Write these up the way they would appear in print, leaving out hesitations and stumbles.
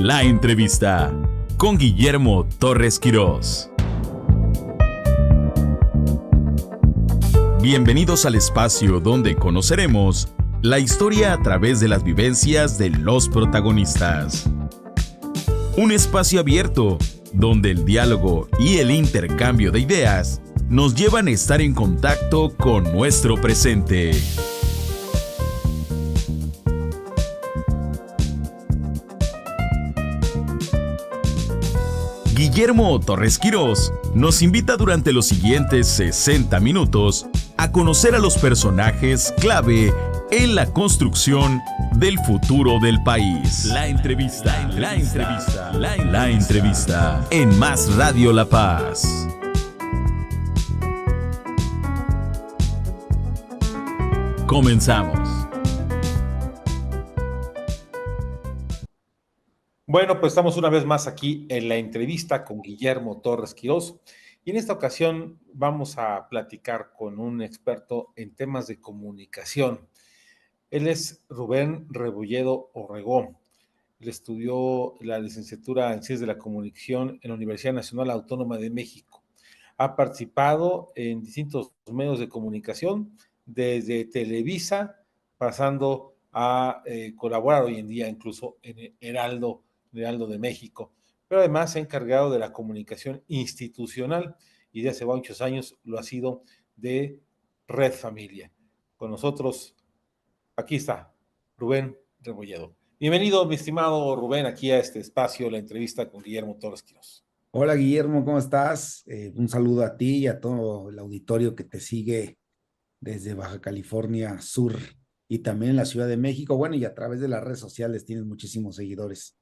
La entrevista con Guillermo Torres Quirós. Bienvenidos al espacio donde conoceremos la historia a través de las vivencias de los protagonistas. Un espacio abierto donde el diálogo y el intercambio de ideas nos llevan a estar en contacto con nuestro presente. Guillermo Torres Quirós nos invita durante los siguientes 60 minutos a conocer a los personajes clave en la construcción del futuro del país. La entrevista en Más Radio La Paz. Comenzamos. Bueno, pues estamos una vez más aquí en la entrevista con Guillermo Torres Quirós y en esta ocasión vamos a platicar con un experto en temas de comunicación. Él es Rubén Rebolledo Orregón. Él estudió la licenciatura en Ciencias de la Comunicación en la Universidad Nacional Autónoma de México. Ha participado en distintos medios de comunicación, desde Televisa, pasando a colaborar hoy en día incluso en Heraldo de México, pero además se ha encargado de la comunicación institucional y de hace muchos años lo ha sido de Red Familia. Con nosotros, aquí está, Rubén Rebolledo. Bienvenido, mi estimado Rubén, aquí a este espacio, la entrevista con Guillermo Torres Quirós. Hola Guillermo, ¿cómo estás? Un saludo a ti y a todo el auditorio que te sigue desde Baja California Sur y también en la Ciudad de México. Bueno, y a través de las redes sociales tienes muchísimos seguidores.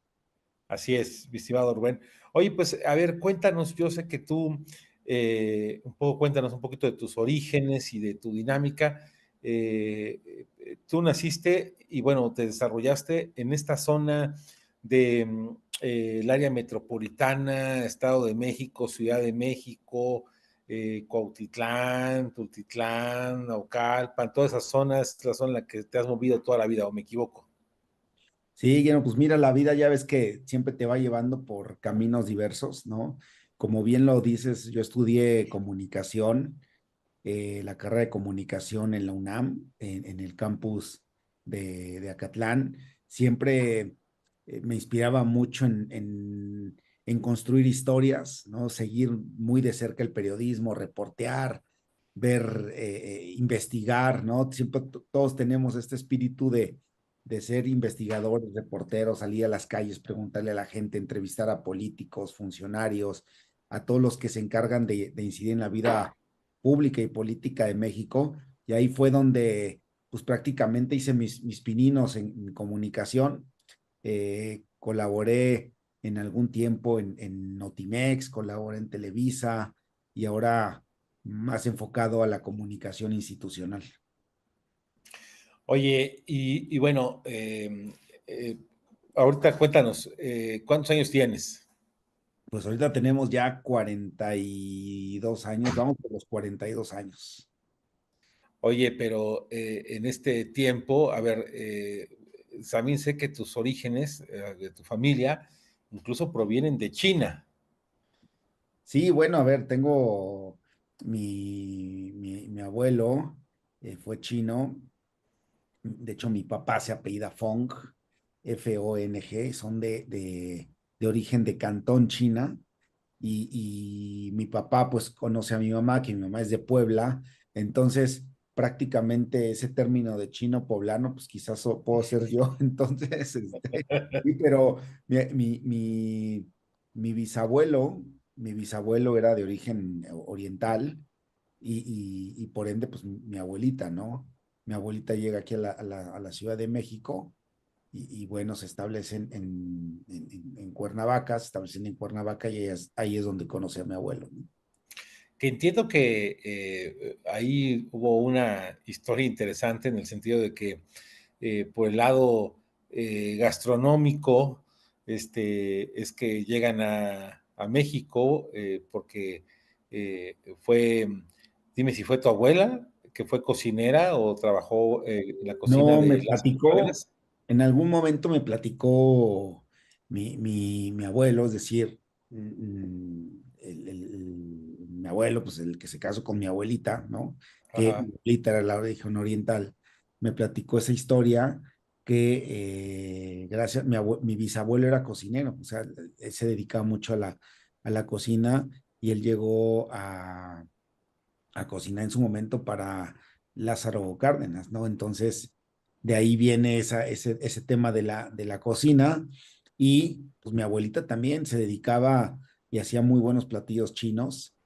Así es, mi estimado Rubén. Oye, pues, a ver, cuéntanos, yo sé que tú, cuéntanos un poquito de tus orígenes y de tu dinámica. Tú naciste y, bueno, te desarrollaste en esta zona de el área metropolitana, Estado de México, Ciudad de México, Cuautitlán, Tultitlán, Naucalpan, todas esas zonas, es la zona en la que te has movido toda la vida, ¿o me equivoco? Sí, Guillermo, pues mira, la vida ya ves que siempre te va llevando por caminos diversos, ¿no? Como bien lo dices, yo estudié comunicación, la carrera de comunicación en la UNAM, en el campus de Acatlán. Siempre me inspiraba mucho en construir historias, ¿no? Seguir muy de cerca el periodismo, reportear, ver, investigar, ¿no? Siempre todos tenemos este espíritu de ser investigadores, reporteros, salir a las calles, preguntarle a la gente, entrevistar a políticos, funcionarios, a todos los que se encargan de incidir en la vida pública y política de México. Y ahí fue donde, pues prácticamente hice mis pininos en comunicación. Colaboré en algún tiempo en Notimex, colaboré en Televisa y ahora más enfocado a la comunicación institucional. Oye, y bueno, ahorita cuéntanos, ¿cuántos años tienes? Pues ahorita tenemos ya 42 años, vamos por los 42 años. Oye, pero en este tiempo, a ver, también sé que tus orígenes de tu familia incluso provienen de China. Sí, bueno, a ver, tengo mi abuelo, fue chino. De hecho, mi papá se apellida Fong, Fong, son de origen de Cantón, China. Y mi papá pues conoce a mi mamá, que mi mamá es de Puebla. Entonces prácticamente ese término de chino poblano, pues quizás puedo ser yo. Entonces, sí, pero mi, mi, mi, mi bisabuelo era de origen oriental y por ende, pues mi abuelita, ¿no? Mi abuelita llega aquí a la Ciudad de México y bueno, se establecen en Cuernavaca, se establecen en Cuernavaca y ahí es donde conocí a mi abuelo, ¿no? Que entiendo que ahí hubo una historia interesante en el sentido de que por el lado gastronómico, es que llegan a México porque fue, dime si fue tu abuela que fue cocinera o trabajó en la cocina No, me de las platicó, abuelas. en algún momento me platicó mi abuelo, es decir, mi abuelo, pues el que se casó con mi abuelita, ¿no? Que mi Ajá. abuelita era la origen oriental, me platicó esa historia que gracias, mi bisabuelo era cocinero, o sea, él se dedicaba mucho a la cocina y él llegó a cocinar en su momento para Lázaro Cárdenas, ¿no? Entonces, de ahí viene ese tema de la cocina y pues mi abuelita también se dedicaba y hacía muy buenos platillos chinos.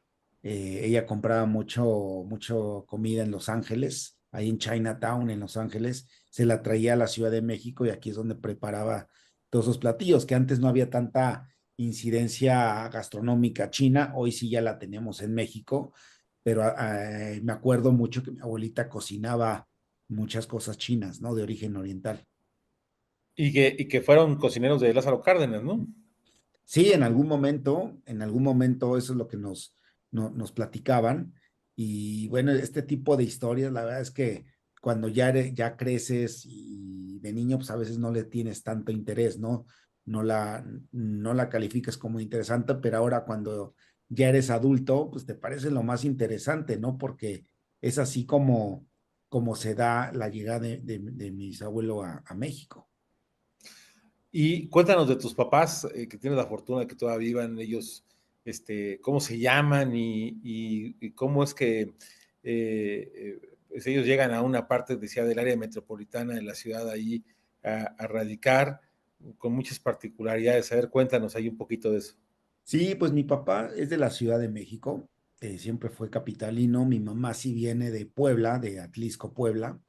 Ella compraba mucho comida en Los Ángeles, ahí en Chinatown, en Los Ángeles, se la traía a la Ciudad de México y aquí es donde preparaba todos esos platillos, que antes no había tanta incidencia gastronómica china, hoy sí ya la tenemos en México, pero me acuerdo mucho que mi abuelita cocinaba muchas cosas chinas, ¿no? De origen oriental. Y que fueron cocineros de Lázaro Cárdenas, ¿no? Sí, en algún momento eso es lo que nos platicaban. Y bueno, este tipo de historias, la verdad es que cuando ya creces y de niño, pues a veces no le tienes tanto interés, ¿no? No la, no la calificas como interesante, pero ahora cuando ya eres adulto, pues te parece lo más interesante, ¿no? Porque es así como se da la llegada de mi bisabuelo a México. Y cuéntanos de tus papás, que tienes la fortuna de que todavía vivan ellos, cómo se llaman y cómo es que pues ellos llegan a una parte, decía, del área metropolitana de la ciudad ahí a radicar con muchas particularidades. A ver, cuéntanos ahí un poquito de eso. Sí, pues mi papá es de la Ciudad de México, siempre fue capitalino, mi mamá sí viene de Puebla, de Atlisco, Puebla,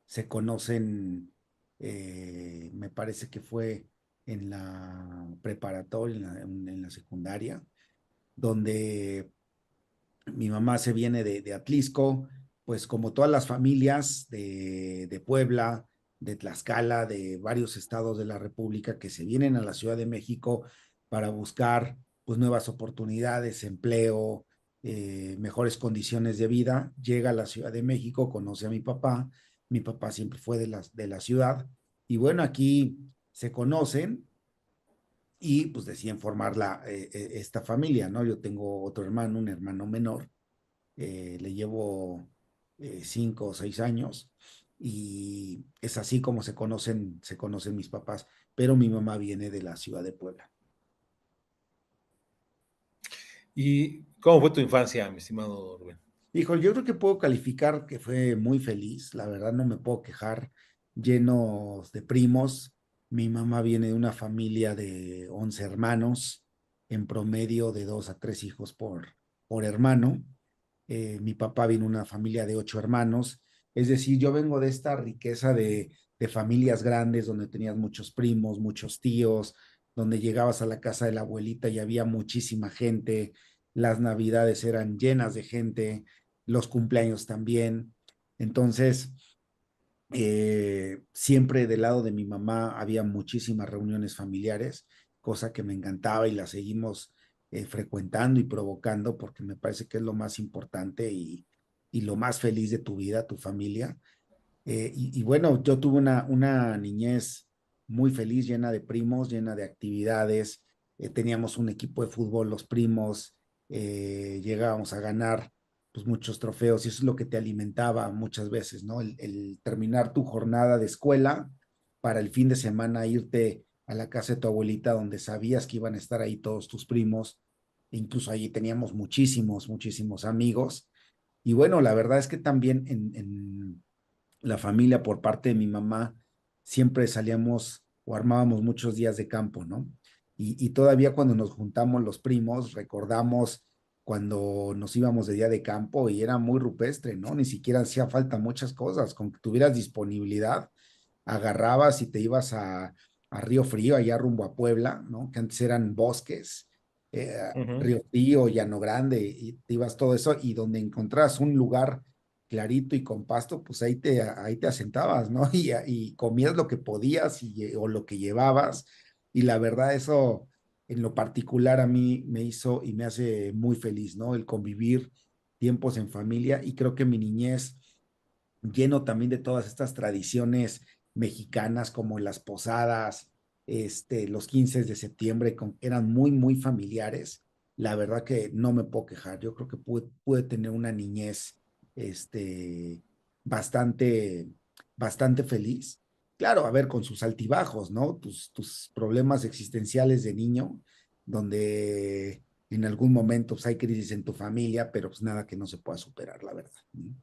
se conocen, me parece que fue en la preparatoria, en la secundaria, donde mi mamá se viene de Atlisco, pues como todas las familias de Puebla, de Tlaxcala, de varios estados de la República que se vienen a la Ciudad de México para buscar pues nuevas oportunidades, empleo, mejores condiciones de vida, llega a la Ciudad de México, conoce a mi papá siempre fue de la ciudad, y bueno, aquí se conocen y pues deciden formar esta familia, ¿no? Yo tengo otro hermano, un hermano menor, le llevo 5 o 6 años y es así como se conocen mis papás, pero mi mamá viene de la ciudad de Puebla. ¿Y cómo fue tu infancia, mi estimado Rubén? Hijo, yo creo que puedo calificar que fue muy feliz, la verdad no me puedo quejar, llenos de primos. Mi mamá viene de una familia de 11 hermanos, en promedio de 2 a 3 hijos por hermano. Mi papá viene de una familia de 8 hermanos, es decir, yo vengo de esta riqueza de familias grandes donde tenías muchos primos, muchos tíos, donde llegabas a la casa de la abuelita y había muchísima gente, las navidades eran llenas de gente, los cumpleaños también. Entonces, siempre del lado de mi mamá había muchísimas reuniones familiares, cosa que me encantaba y la seguimos frecuentando y provocando porque me parece que es lo más importante y lo más feliz de tu vida, tu familia. Y bueno, yo tuve una niñez muy feliz, llena de primos, llena de actividades. Teníamos un equipo de fútbol, los primos, llegábamos a ganar pues muchos trofeos y eso es lo que te alimentaba muchas veces, ¿no? El terminar tu jornada de escuela para el fin de semana irte a la casa de tu abuelita donde sabías que iban a estar ahí todos tus primos. Incluso allí teníamos muchísimos amigos. Y bueno, la verdad es que también en la familia por parte de mi mamá, siempre salíamos o armábamos muchos días de campo, ¿no? Y todavía cuando nos juntamos los primos, recordamos cuando nos íbamos de día de campo y era muy rupestre, ¿no? Ni siquiera hacía falta muchas cosas, con que tuvieras disponibilidad, agarrabas y te ibas a Río Frío, allá rumbo a Puebla, ¿no? Que antes eran bosques, Ujú. Río Frío, Llano Grande, y te ibas todo eso, y donde encontrás un lugar clarito y con pasto, pues ahí te asentabas, ¿no? Y comías lo que podías o lo que llevabas. Y la verdad, eso en lo particular a mí me hizo y me hace muy feliz, ¿no? El convivir tiempos en familia y creo que mi niñez lleno también de todas estas tradiciones mexicanas como las posadas, los 15 de septiembre, eran muy, muy familiares. La verdad que no me puedo quejar. Yo creo que pude tener una niñez, este, bastante, bastante feliz. Claro, a ver, con sus altibajos, ¿no? Tus problemas existenciales de niño, donde en algún momento pues, hay crisis en tu familia, pero pues nada que no se pueda superar, la verdad, ¿no?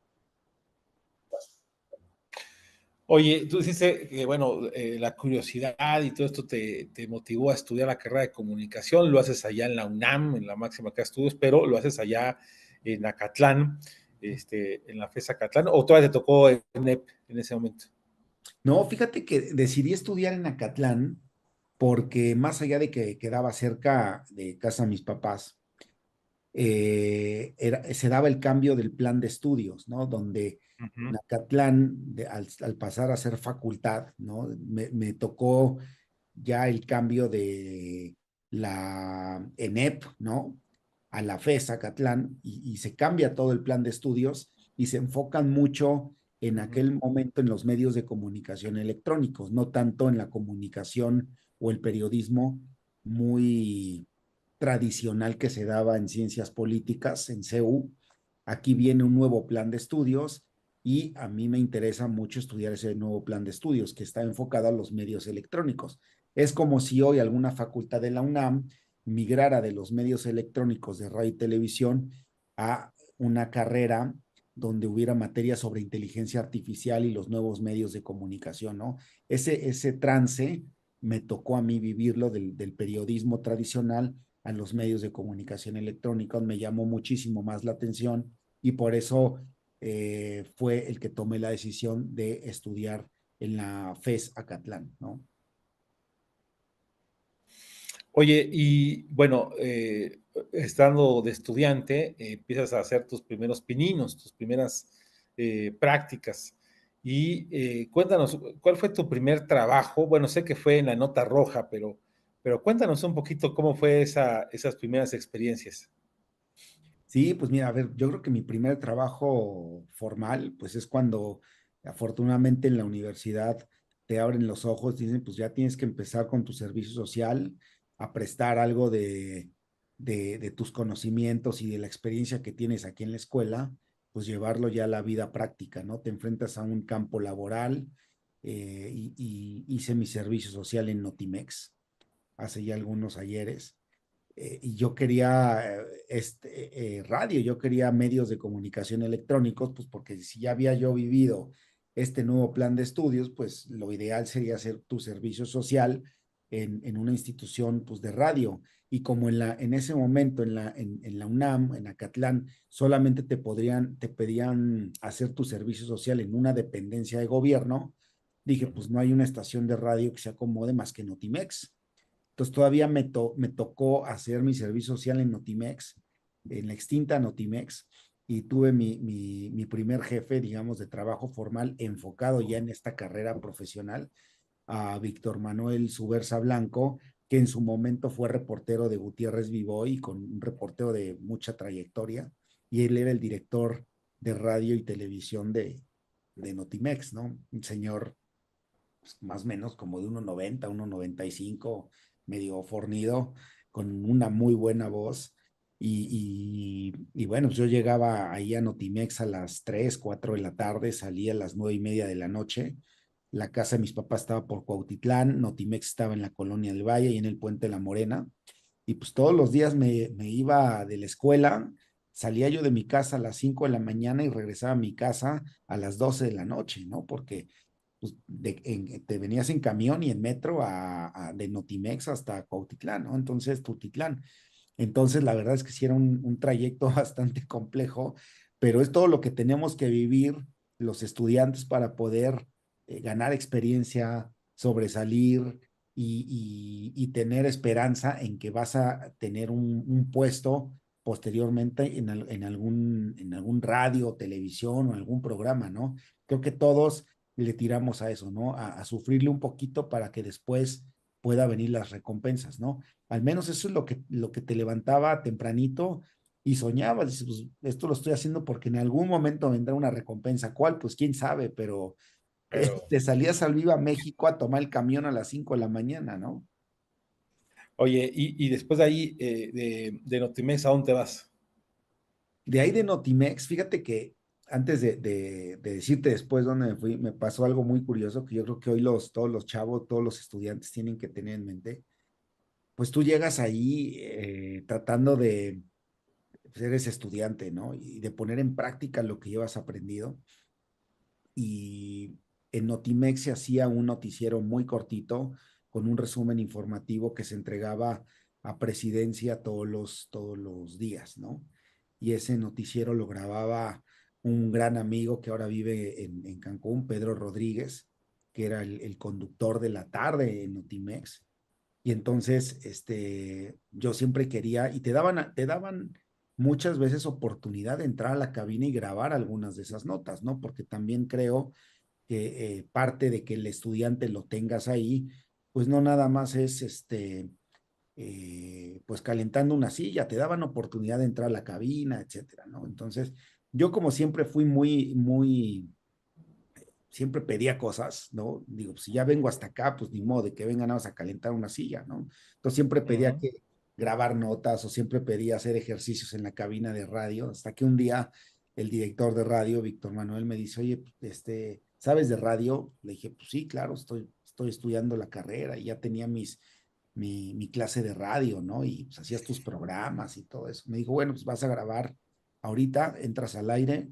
Oye, tú dices que, bueno, la curiosidad y todo esto te motivó a estudiar la carrera de comunicación, lo haces allá en la UNAM, en la máxima casa de estudios, pero lo haces allá en Acatlán, en la FES Acatlán, o todavía te tocó en ENEP en ese momento. No, fíjate que decidí estudiar en Acatlán porque más allá de que quedaba cerca de casa de mis papás, se daba el cambio del plan de estudios, ¿no? Donde en Ujú. Acatlán, al pasar a ser facultad, ¿no? Me tocó ya el cambio de la ENEP, ¿no? A la FES Acatlán y se cambia todo el plan de estudios y se enfocan mucho en Ujú. aquel momento en los medios de comunicación electrónicos, no tanto en la comunicación o el periodismo muy tradicional que se daba en ciencias políticas en CEU. Aquí viene un nuevo plan de estudios y a mí me interesa mucho estudiar ese nuevo plan de estudios que está enfocado a los medios electrónicos. Es como si hoy alguna facultad de la UNAM migrara de los medios electrónicos de radio y televisión a una carrera donde hubiera materia sobre inteligencia artificial y los nuevos medios de comunicación, ¿no? Ese trance me tocó a mí vivirlo del periodismo tradicional a los medios de comunicación electrónicos, me llamó muchísimo más la atención y por eso fue el que tomé la decisión de estudiar en la FES Acatlán, ¿no? Oye, y bueno, estando de estudiante, empiezas a hacer tus primeros pininos, tus primeras prácticas. Y cuéntanos, ¿cuál fue tu primer trabajo? Bueno, sé que fue en la Nota Roja, pero cuéntanos un poquito cómo fue esas primeras experiencias. Sí, pues mira, a ver, yo creo que mi primer trabajo formal, pues es cuando afortunadamente en la universidad te abren los ojos, dicen, pues ya tienes que empezar con tu servicio social, a prestar algo de tus conocimientos y de la experiencia que tienes aquí en la escuela, pues llevarlo ya a la vida práctica, ¿no? Te enfrentas a un campo laboral y hice mi servicio social en Notimex hace ya algunos ayeres y yo quería radio, yo quería medios de comunicación electrónicos, pues porque si ya había yo vivido este nuevo plan de estudios, pues lo ideal sería hacer tu servicio social en una institución pues, de radio. Y como en ese momento en la UNAM, en Acatlán, solamente te pedían hacer tu servicio social en una dependencia de gobierno, dije, pues no hay una estación de radio que se acomode más que Notimex. Entonces todavía me tocó hacer mi servicio social en Notimex, en la extinta Notimex, y tuve mi primer jefe, digamos, de trabajo formal enfocado ya en esta carrera profesional, a Víctor Manuel Subersa Blanco, que en su momento fue reportero de Gutiérrez Vivoy, con un reportero de mucha trayectoria, y él era el director de radio y televisión de Notimex, ¿no? Un señor pues, más o menos como de 1,90, 1,95, medio fornido, con una muy buena voz. Y bueno, pues yo llegaba ahí a Notimex a las 3 4 de la tarde, salía a las 9:30 de la noche. La casa de mis papás estaba por Cuautitlán, Notimex estaba en la Colonia del Valle y en el Puente de la Morena. Y pues todos los días me iba de la escuela, salía yo de mi casa a las 5 de la mañana y regresaba a mi casa a las 12 de la noche, ¿no? Porque pues, te venías en camión y en metro de Notimex hasta Cuautitlán, ¿no? Entonces, Tultitlán. Entonces, la verdad es que sí era un trayecto bastante complejo, pero es todo lo que tenemos que vivir los estudiantes para poder ganar experiencia, sobresalir y tener esperanza en que vas a tener un puesto posteriormente en algún radio, televisión o algún programa, ¿no? Creo que todos le tiramos a eso, ¿no? A sufrirle un poquito para que después pueda venir las recompensas, ¿no? Al menos eso es lo que te levantaba tempranito y soñabas, dices, pues esto lo estoy haciendo porque en algún momento vendrá una recompensa. ¿Cuál? Pues quién sabe, pero pero, te salías al Viva México a tomar el camión a las 5 de la mañana, ¿no? oye, y después de ahí, de Notimex, ¿a dónde vas? De ahí de Notimex, fíjate que antes de decirte después dónde me fui, me pasó algo muy curioso que yo creo que hoy todos los chavos, todos los estudiantes tienen que tener en mente. Pues tú llegas ahí tratando de, pues eres estudiante, ¿no? Y de poner en práctica lo que llevas aprendido. Y en Notimex se hacía un noticiero muy cortito con un resumen informativo que se entregaba a presidencia todos los días, ¿no? Y ese noticiero lo grababa un gran amigo que ahora vive en Cancún, Pedro Rodríguez, que era el conductor de la tarde en Notimex. Y entonces, yo siempre quería, y te daban muchas veces oportunidad de entrar a la cabina y grabar algunas de esas notas, ¿no? Porque también creo que parte de que el estudiante lo tengas ahí, pues no nada más es pues calentando una silla, te daban oportunidad de entrar a la cabina, etcétera, ¿no? Entonces, yo como siempre fui siempre pedía cosas, ¿no? Digo, pues, si ya vengo hasta acá, pues ni modo de que vengan a calentar una silla, ¿no? Entonces siempre pedía Ujú. que grabar notas o siempre pedía hacer ejercicios en la cabina de radio, hasta que un día el director de radio, Víctor Manuel, me dice, oye, ¿sabes de radio? Le dije, pues sí, claro, estoy estudiando la carrera y ya tenía mi clase de radio, ¿no? Y pues hacías tus programas y todo eso. Me dijo, bueno, pues vas a grabar ahorita, entras al aire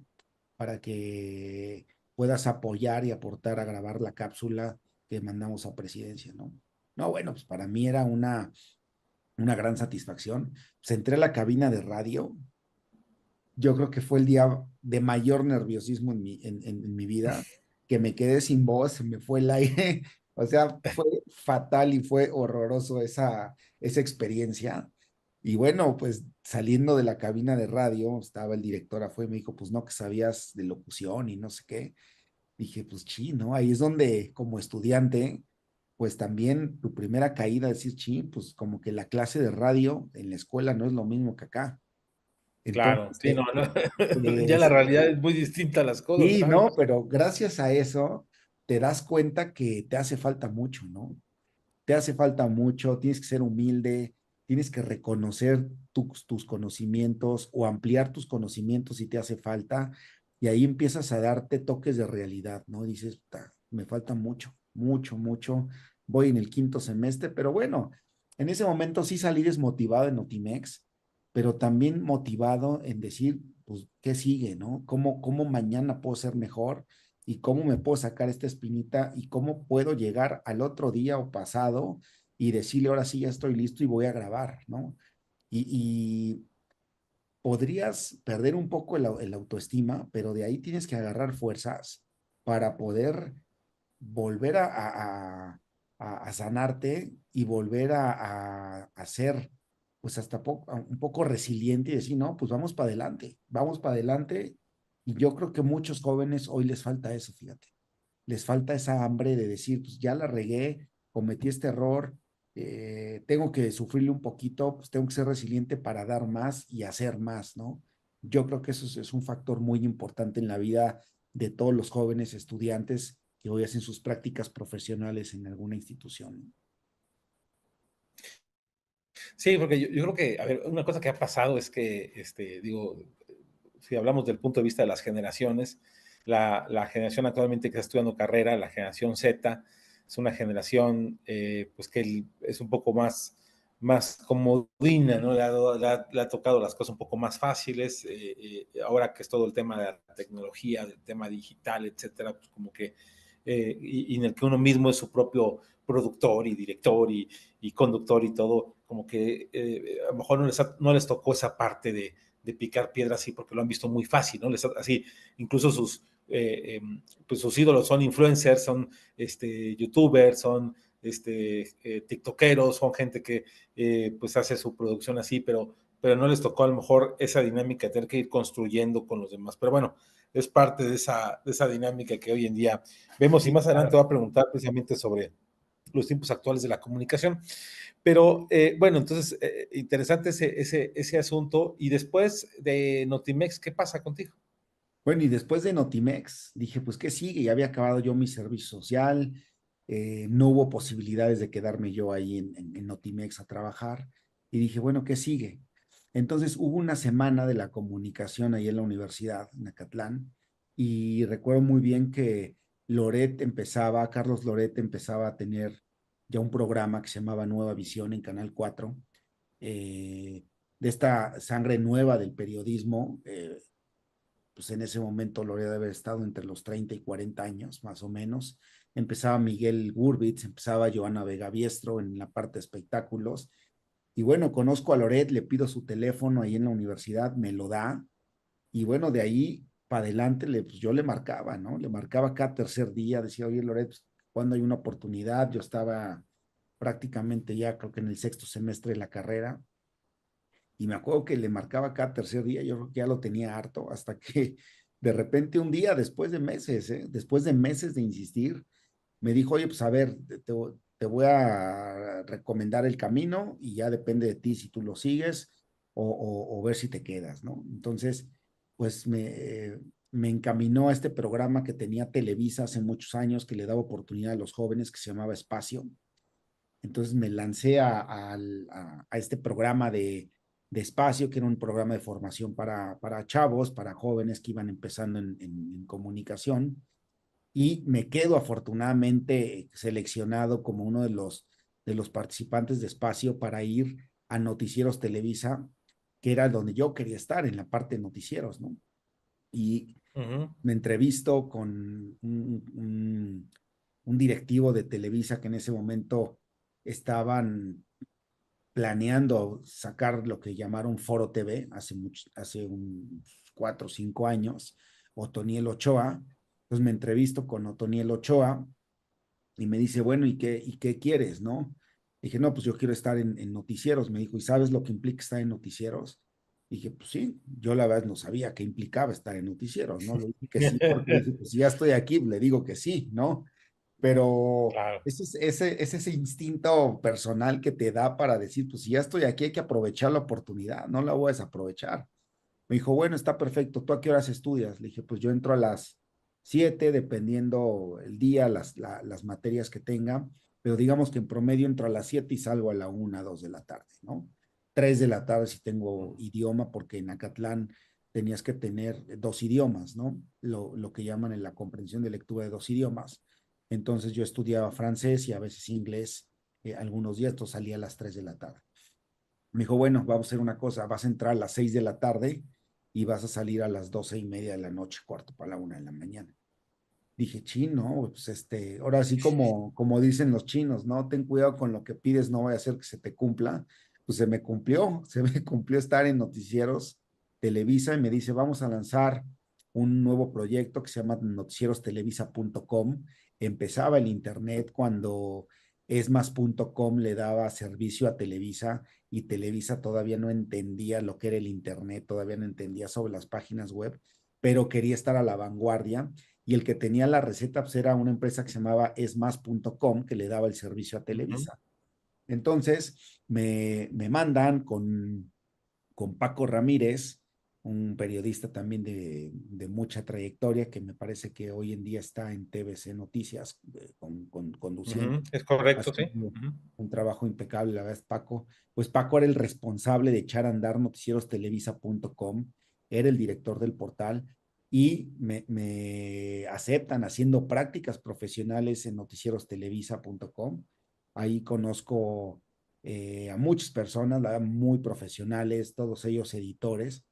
para que puedas apoyar y aportar a grabar la cápsula que mandamos a presidencia, ¿no? No, bueno, pues para mí era una gran satisfacción. Pues entré a la cabina de radio. Yo creo que fue el día de mayor nerviosismo en mi vida, que me quedé sin voz, se me fue el aire. O sea, fue fatal y fue horroroso esa experiencia. Y bueno, pues saliendo de la cabina de radio, estaba el director afuera y me dijo, pues no, que sabías de locución y no sé qué. Dije, pues sí, ¿no? Ahí es donde como estudiante, pues también tu primera caída, decir, sí, pues como que la clase de radio en la escuela no es lo mismo que acá. Claro, Entonces, sí, no, no. Ya la sí, realidad es muy distinta a las cosas, sí, ¿sabes? no, pero gracias a eso te das cuenta que te hace falta mucho, ¿no? Te hace falta mucho, tienes que ser humilde, tienes que reconocer tus conocimientos o ampliar tus conocimientos si te hace falta, y ahí empiezas a darte toques de realidad, ¿no? Dices, me falta mucho, mucho, mucho, voy en el quinto semestre, pero bueno, en ese momento sí salí desmotivado en Notimex, pero también motivado en decir, pues, ¿qué sigue, no? ¿Cómo mañana puedo ser mejor? Y cómo me puedo sacar esta espinita y cómo puedo llegar al otro día o pasado y decirle, ahora sí ya estoy listo y voy a grabar, ¿no? Y podrías perder un poco el autoestima, pero de ahí tienes que agarrar fuerzas para poder volver a sanarte y volver a ser, pues hasta un poco resiliente y decir, no, pues vamos para adelante. Y yo creo que muchos jóvenes hoy les falta eso, fíjate, les falta esa hambre de decir, pues ya la regué, cometí este error, tengo que sufrirle un poquito, pues tengo que ser resiliente para dar más y hacer más, ¿no? Yo creo que eso es un factor muy importante en la vida de todos los jóvenes estudiantes que hoy hacen sus prácticas profesionales en alguna institución. Sí, porque yo creo que, a ver, una cosa que ha pasado es que, digo, si hablamos del punto de vista de las generaciones, la generación actualmente que está estudiando carrera, la generación Z, es una generación pues que es un poco más comodina, ¿no? Le ha tocado las cosas un poco más fáciles. Ahora que es todo el tema de la tecnología, del tema digital, etcétera, pues como que, y en el que uno mismo es su propio productor y director y conductor y todo, como que a lo mejor no les tocó esa parte de picar piedras así porque lo han visto muy fácil, ¿no? Así, incluso pues sus ídolos son influencers, son youtubers, son tiktokeros, son gente que pues hace su producción así, pero no les tocó a lo mejor esa dinámica de tener que ir construyendo con los demás. Pero bueno, es parte de esa dinámica que hoy en día vemos y Sí, más adelante claro. voy a preguntar precisamente sobre los tiempos actuales de la comunicación. Pero bueno, entonces, interesante ese asunto. Y después de Notimex, ¿qué pasa contigo? Bueno, y después de Notimex, dije, pues, ¿qué sigue? Ya había acabado yo mi servicio social, no hubo posibilidades de quedarme yo ahí en Notimex a trabajar, y dije, bueno, ¿qué sigue? Entonces hubo una semana de la comunicación ahí en la universidad, en Acatlán, y recuerdo muy bien que Carlos Loret empezaba a tener ya un programa que se llamaba Nueva Visión en Canal 4, de esta sangre nueva del periodismo. Pues en ese momento Loret debe haber estado entre los 30 y 40 años, más o menos. Empezaba Miguel Gurbitz, empezaba Joana Vega Biestro en la parte de espectáculos. Y bueno, conozco a Loret, le pido su teléfono ahí en la universidad, me lo da. Y bueno, de ahí para adelante pues yo le marcaba, ¿no? Le marcaba cada tercer día, decía, oye, Loret, pues, cuando hay una oportunidad, yo estaba prácticamente ya creo que en el sexto semestre de la carrera, y me acuerdo que le marcaba cada tercer día, yo creo que ya lo tenía harto, hasta que de repente un día, después de meses de insistir, me dijo, oye, pues a ver, te voy a recomendar el camino y ya depende de ti si tú lo sigues o ver si te quedas, ¿no? Entonces, pues me encaminó a este programa que tenía Televisa hace muchos años, que le daba oportunidad a los jóvenes, que se llamaba Espacio. Entonces me lancé a este programa de Espacio, que era un programa de formación para chavos, para jóvenes que iban empezando en comunicación, y me quedo afortunadamente seleccionado como uno de los participantes de Espacio para ir a Noticieros Televisa, que era donde yo quería estar, en la parte de noticieros, ¿no? Y me entrevisto con un directivo de Televisa que en ese momento estaban planeando sacar lo que llamaron Foro TV hace unos 4 o 5 años, Otoniel Ochoa. Entonces me entrevisto con Otoniel Ochoa y me dice, bueno, ¿y qué quieres, no? Dije, no, pues yo quiero estar en noticieros. Me dijo, ¿y sabes lo que implica estar en noticieros? Dije, pues sí, yo la verdad no sabía qué implicaba estar en noticieros, ¿no? Le dije que sí, porque dije, pues si ya estoy aquí, le digo que sí, ¿no? Pero Claro. es ese instinto personal que te da para decir, pues si ya estoy aquí, hay que aprovechar la oportunidad, no la voy a desaprovechar. Me dijo, bueno, está perfecto, ¿tú a qué horas estudias? Le dije, pues yo entro a las 7, dependiendo el día, las materias que tenga, pero digamos que en promedio entro a las 7 y salgo a la 1, 2 de la tarde, ¿no? 3 de la tarde si tengo idioma, porque en Acatlán tenías que tener 2 idiomas, ¿no? Lo que llaman en la comprensión de lectura de 2 idiomas. Entonces yo estudiaba francés y a veces inglés, algunos días, entonces salía a las 3 de la tarde. Me dijo, bueno, vamos a hacer una cosa, vas a entrar a las 6 de la tarde y vas a salir a las 12:30 de la noche, cuarto para la 1 de la mañana. Dije, chino, pues ahora sí como dicen los chinos, ¿no? Ten cuidado con lo que pides, no vaya a ser que se te cumpla. Pues se me cumplió estar en Noticieros Televisa y me dice, vamos a lanzar un nuevo proyecto que se llama noticierostelevisa.com. Empezaba el internet cuando esmas.com le daba servicio a Televisa y Televisa todavía no entendía lo que era el internet, todavía no entendía sobre las páginas web, pero quería estar a la vanguardia, y el que tenía la receta pues, era una empresa que se llamaba esmas.com, que le daba el servicio a Televisa. Entonces me mandan con Paco Ramírez, un periodista también de mucha trayectoria, que me parece que hoy en día está en TVC Noticias, conduciendo, Es correcto, sí. haciendo un trabajo impecable, la verdad es Paco. Pues Paco era el responsable de echar a andar noticierostelevisa.com, era el director del portal, y me aceptan haciendo prácticas profesionales en noticierostelevisa.com. Ahí conozco a muchas personas, la verdad, muy profesionales, todos ellos editores.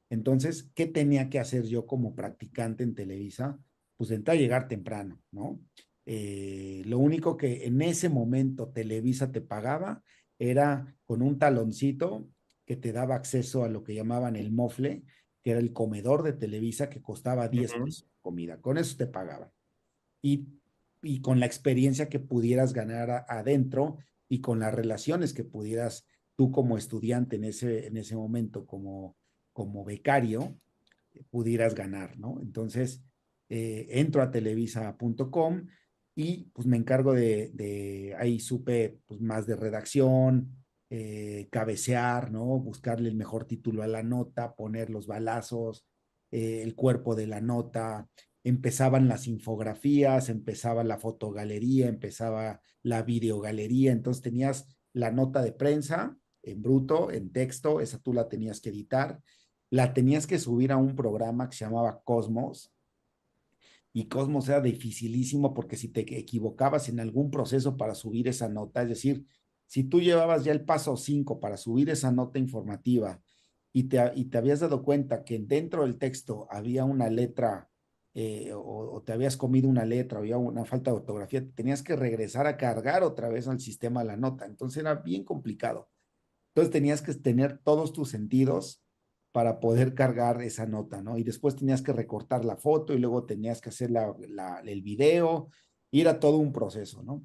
Entonces, ¿qué tenía que hacer yo como practicante en Televisa? Pues entrar a llegar temprano, ¿no? Lo único que en ese momento Televisa te pagaba era con un taloncito que te daba acceso a lo que llamaban el mofle, que era el comedor de Televisa, que costaba 10 pesos de comida. Con eso te pagaban. Y, y con la experiencia que pudieras ganar adentro y con las relaciones que pudieras tú como estudiante en ese momento, como becario, pudieras ganar, ¿no? Entonces, entro a televisa.com y pues me encargo ahí supe pues más de redacción, cabecear, ¿no? Buscarle el mejor título a la nota, poner los balazos, el cuerpo de la nota, empezaban las infografías, empezaba la fotogalería, empezaba la videogalería, entonces tenías la nota de prensa en bruto, en texto, esa tú la tenías que editar, la tenías que subir a un programa que se llamaba Cosmos, y Cosmos era dificilísimo porque si te equivocabas en algún proceso para subir esa nota, es decir, si tú llevabas ya el paso 5 para subir esa nota informativa y te habías dado cuenta que dentro del texto había una letra o te habías comido una letra, había una falta de ortografía, tenías que regresar a cargar otra vez al sistema la nota. Entonces era bien complicado. Entonces tenías que tener todos tus sentidos para poder cargar esa nota, ¿no? Y después tenías que recortar la foto y luego tenías que hacer el video, y era todo un proceso, ¿no?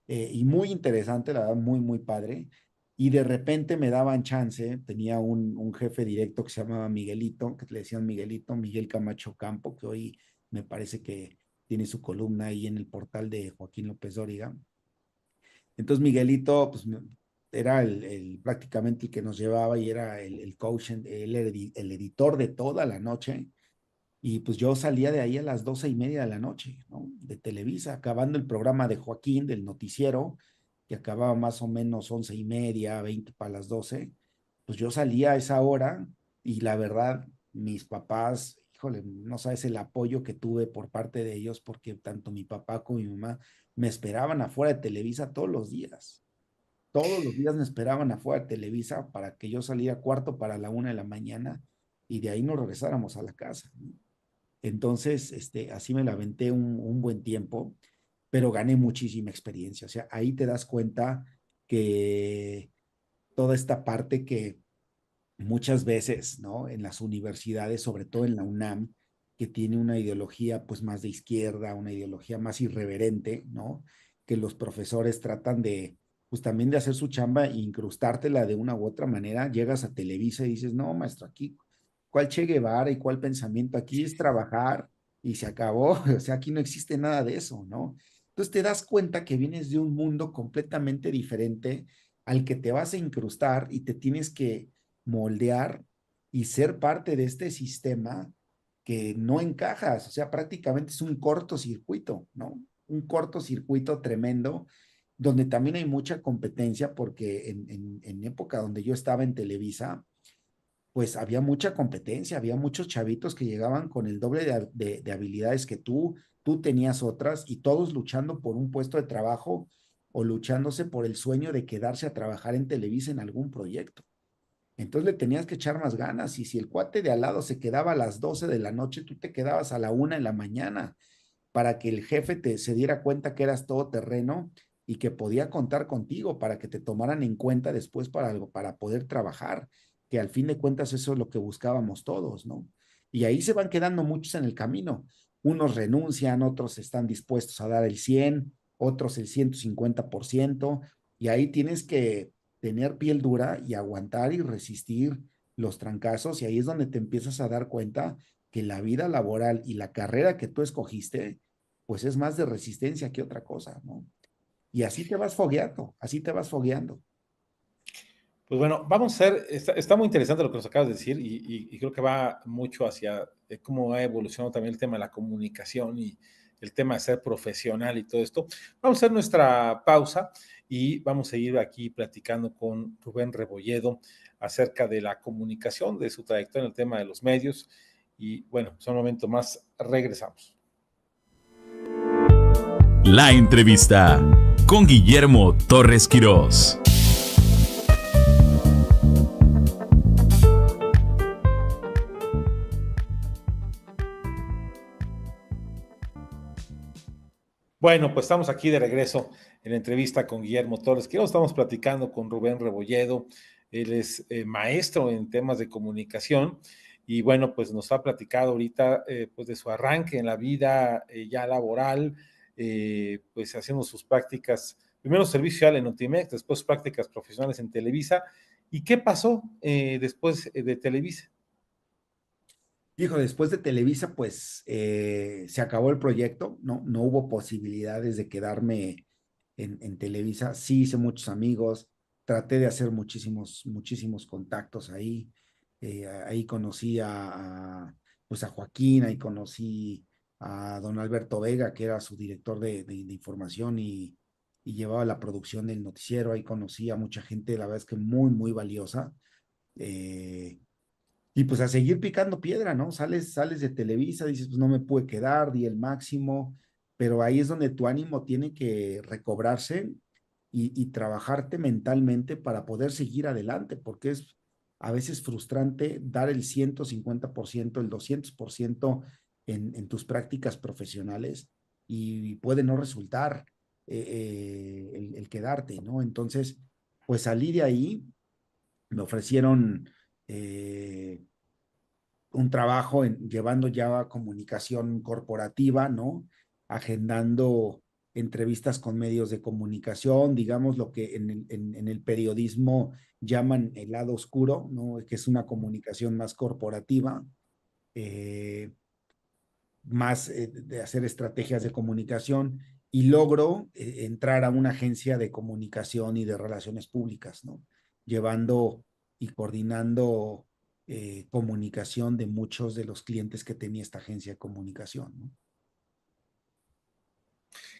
Y muy interesante, la verdad, muy, muy padre. Y de repente me daban chance, tenía un jefe directo que se llamaba Miguelito, que le decían Miguelito, Miguel Camacho Campo, que hoy me parece que tiene su columna ahí en el portal de Joaquín López Dóriga. Entonces Miguelito, pues era prácticamente el que nos llevaba y era el coach, el editor de toda la noche. Y pues yo salía de ahí a las 12:30 de la noche, ¿no? De Televisa, acabando el programa de Joaquín, del noticiero, que acababa más o menos 11:30, 20 para las 12. Pues yo salía a esa hora y la verdad, mis papás, híjole, no sabes el apoyo que tuve por parte de ellos, porque tanto mi papá como mi mamá me esperaban afuera de Televisa todos los días. Todos los días me esperaban afuera de Televisa para que yo saliera cuarto para la 1 de la mañana y de ahí nos regresáramos a la casa, ¿no? Entonces, así me la aventé un buen tiempo, pero gané muchísima experiencia. O sea, ahí te das cuenta que toda esta parte que muchas veces, ¿no? En las universidades, sobre todo en la UNAM, que tiene una ideología pues más de izquierda, una ideología más irreverente, ¿no? Que los profesores tratan de, pues también de hacer su chamba e incrustártela de una u otra manera. Llegas a Televisa y dices, no, maestro, aquí, ¿cuál Che Guevara y cuál pensamiento? Aquí es trabajar y se acabó. O sea, aquí no existe nada de eso, ¿no? Entonces te das cuenta que vienes de un mundo completamente diferente al que te vas a incrustar y te tienes que moldear y ser parte de este sistema que no encajas. O sea, prácticamente es un cortocircuito, ¿no? Un cortocircuito tremendo, donde también hay mucha competencia, porque en época donde yo estaba en Televisa, pues había mucha competencia, había muchos chavitos que llegaban con el doble de habilidades que tú tenías otras, y todos luchando por un puesto de trabajo o luchándose por el sueño de quedarse a trabajar en Televisa en algún proyecto. Entonces le tenías que echar más ganas, y si el cuate de al lado se quedaba a las 12 de la noche, tú te quedabas a la 1 de la mañana para que el jefe se diera cuenta que eras todoterreno y que podía contar contigo para que te tomaran en cuenta después para poder trabajar, que al fin de cuentas eso es lo que buscábamos todos, ¿no? Y ahí se van quedando muchos en el camino. Unos renuncian, otros están dispuestos a dar el 100, otros el 150%, y ahí tienes que tener piel dura y aguantar y resistir los trancazos, y ahí es donde te empiezas a dar cuenta que la vida laboral y la carrera que tú escogiste, pues es más de resistencia que otra cosa, ¿no? Y así te vas fogueando, así te vas fogueando. Pues bueno, vamos a ver, está muy interesante lo que nos acabas de decir y creo que va mucho hacia cómo ha evolucionado también el tema de la comunicación y el tema de ser profesional y todo esto. Vamos a hacer nuestra pausa y vamos a seguir aquí platicando con Rubén Rebolledo acerca de la comunicación, de su trayectoria en el tema de los medios. Y bueno, pues un momento más, regresamos. La entrevista con Guillermo Torres Quirós. Bueno, pues estamos aquí de regreso en la entrevista con Guillermo Torres, que hoy estamos platicando con Rubén Rebolledo. Él es maestro en temas de comunicación y bueno, pues nos ha platicado ahorita pues de su arranque en la vida ya laboral, pues haciendo sus prácticas, primero servicio social en Notimex, después prácticas profesionales en Televisa. ¿Y qué pasó después de Televisa? Hijo, después de Televisa, pues se acabó el proyecto, ¿no? No hubo posibilidades de quedarme en Televisa. Sí hice muchos amigos, traté de hacer muchísimos contactos ahí. Ahí conocí pues a Joaquín, ahí conocí a don Alberto Vega, que era su director de información y llevaba la producción del noticiero, ahí conocí a mucha gente, la verdad es que muy, muy valiosa. Eh, y pues a seguir picando piedra, ¿no? Sales de Televisa, dices, pues no me pude quedar, di el máximo, pero ahí es donde tu ánimo tiene que recobrarse y trabajarte mentalmente para poder seguir adelante, porque es a veces frustrante dar el 150%, el 200% en tus prácticas profesionales y puede no resultar el quedarte, ¿no? Entonces, pues salí de ahí, me ofrecieron un trabajo llevando ya comunicación corporativa, ¿no? Agendando entrevistas con medios de comunicación, digamos lo que en el periodismo llaman el lado oscuro, ¿no? Que es una comunicación más corporativa, eh, más de hacer estrategias de comunicación y logro entrar a una agencia de comunicación y de relaciones públicas, ¿no? Llevando y coordinando comunicación de muchos de los clientes que tenía esta agencia de comunicación, ¿no?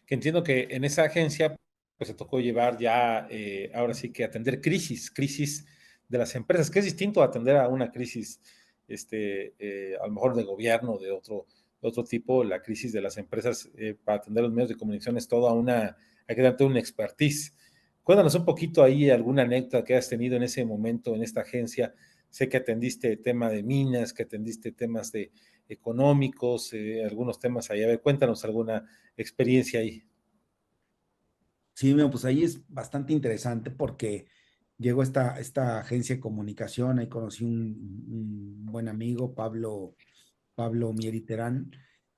Que entiendo que en esa agencia pues se tocó llevar ya, ahora sí que atender crisis de las empresas, que es distinto a atender a una crisis, a lo mejor de gobierno, de otro tipo, la crisis de las empresas para atender los medios de comunicación es toda una, hay que darte una expertise. Cuéntanos un poquito ahí alguna anécdota que has tenido en ese momento en esta agencia. Sé que atendiste tema de minas, que atendiste temas de económicos, algunos temas ahí. A ver, cuéntanos alguna experiencia ahí. Sí, bueno, pues ahí es bastante interesante porque llegó esta agencia de comunicación, ahí conocí un buen amigo, Pablo Mieri Terán.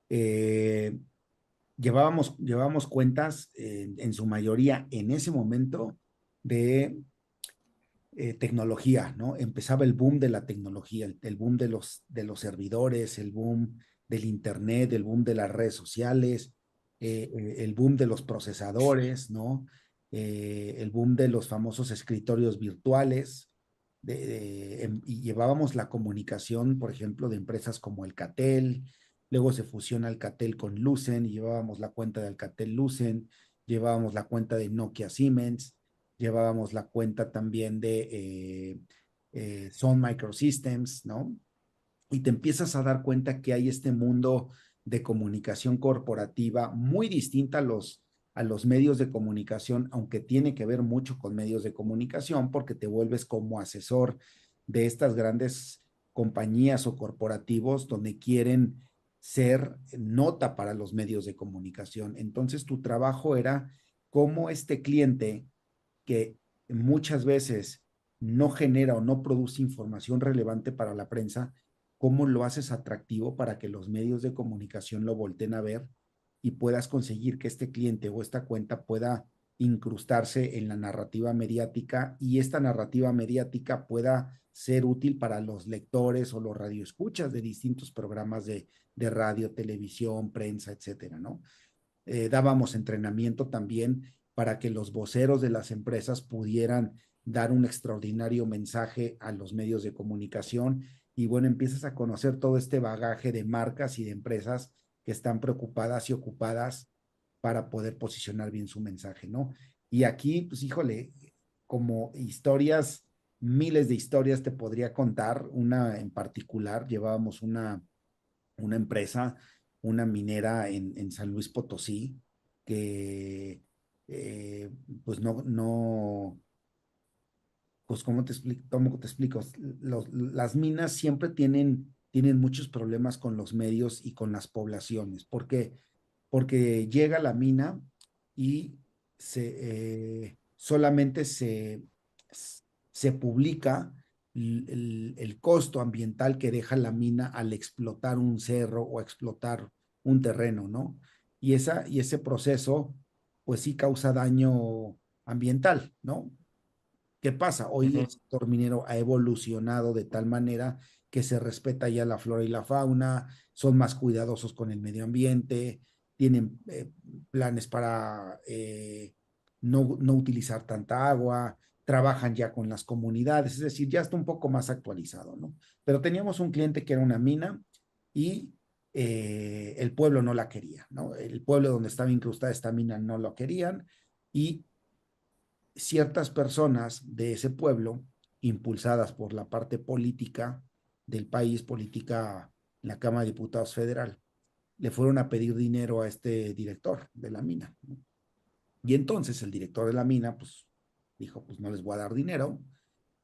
Eh, llevábamos cuentas en su mayoría en ese momento de tecnología, ¿no? Empezaba el boom de la tecnología, el boom de los servidores, el boom del internet, el boom de las redes sociales, el boom de los procesadores, ¿no? El boom de los famosos escritorios virtuales. Y llevábamos la comunicación, por ejemplo, de empresas como Alcatel, luego se fusiona Alcatel con Lucent y llevábamos la cuenta de Alcatel Lucent, llevábamos la cuenta de Nokia Siemens, llevábamos la cuenta también de Sun Microsystems, ¿no? Y te empiezas a dar cuenta que hay este mundo de comunicación corporativa muy distinta a los medios de comunicación, aunque tiene que ver mucho con medios de comunicación, porque te vuelves como asesor de estas grandes compañías o corporativos donde quieren ser nota para los medios de comunicación. Entonces, tu trabajo era cómo este cliente que muchas veces no genera o no produce información relevante para la prensa, ¿cómo lo haces atractivo para que los medios de comunicación lo volteen a ver y puedas conseguir que este cliente o esta cuenta pueda incrustarse en la narrativa mediática y esta narrativa mediática pueda ser útil para los lectores o los radioescuchas de distintos programas de radio, televisión, prensa, etcétera, ¿no? Dábamos entrenamiento también para que los voceros de las empresas pudieran dar un extraordinario mensaje a los medios de comunicación y bueno, empiezas a conocer todo este bagaje de marcas y de empresas que están preocupadas y ocupadas para poder posicionar bien su mensaje, ¿no? Y aquí, pues híjole, como historias, miles de historias te podría contar, una en particular, llevábamos una empresa, una minera en San Luis Potosí, que eh, pues pues ¿cómo te explico? Las minas siempre tienen muchos problemas con los medios y con las poblaciones. ¿Por qué? Porque llega la mina y solamente se publica el costo ambiental que deja la mina al explotar un cerro o explotar un terreno, ¿no? Y ese proceso, pues sí causa daño ambiental, ¿no? ¿Qué pasa? Uh Hoy el -huh. sector minero ha evolucionado de tal manera que se respeta ya la flora y la fauna, son más cuidadosos con el medio ambiente, tienen planes para no utilizar tanta agua, trabajan ya con las comunidades, es decir, ya está un poco más actualizado, ¿no? Pero teníamos un cliente que era una mina y el pueblo no la quería, ¿no? El pueblo donde estaba incrustada esta mina no lo querían y ciertas personas de ese pueblo, impulsadas por la parte política del país, política en la Cámara de Diputados Federal, le fueron a pedir dinero a este director de la mina, ¿no? Y entonces el director de la mina, pues, dijo, pues no les voy a dar dinero.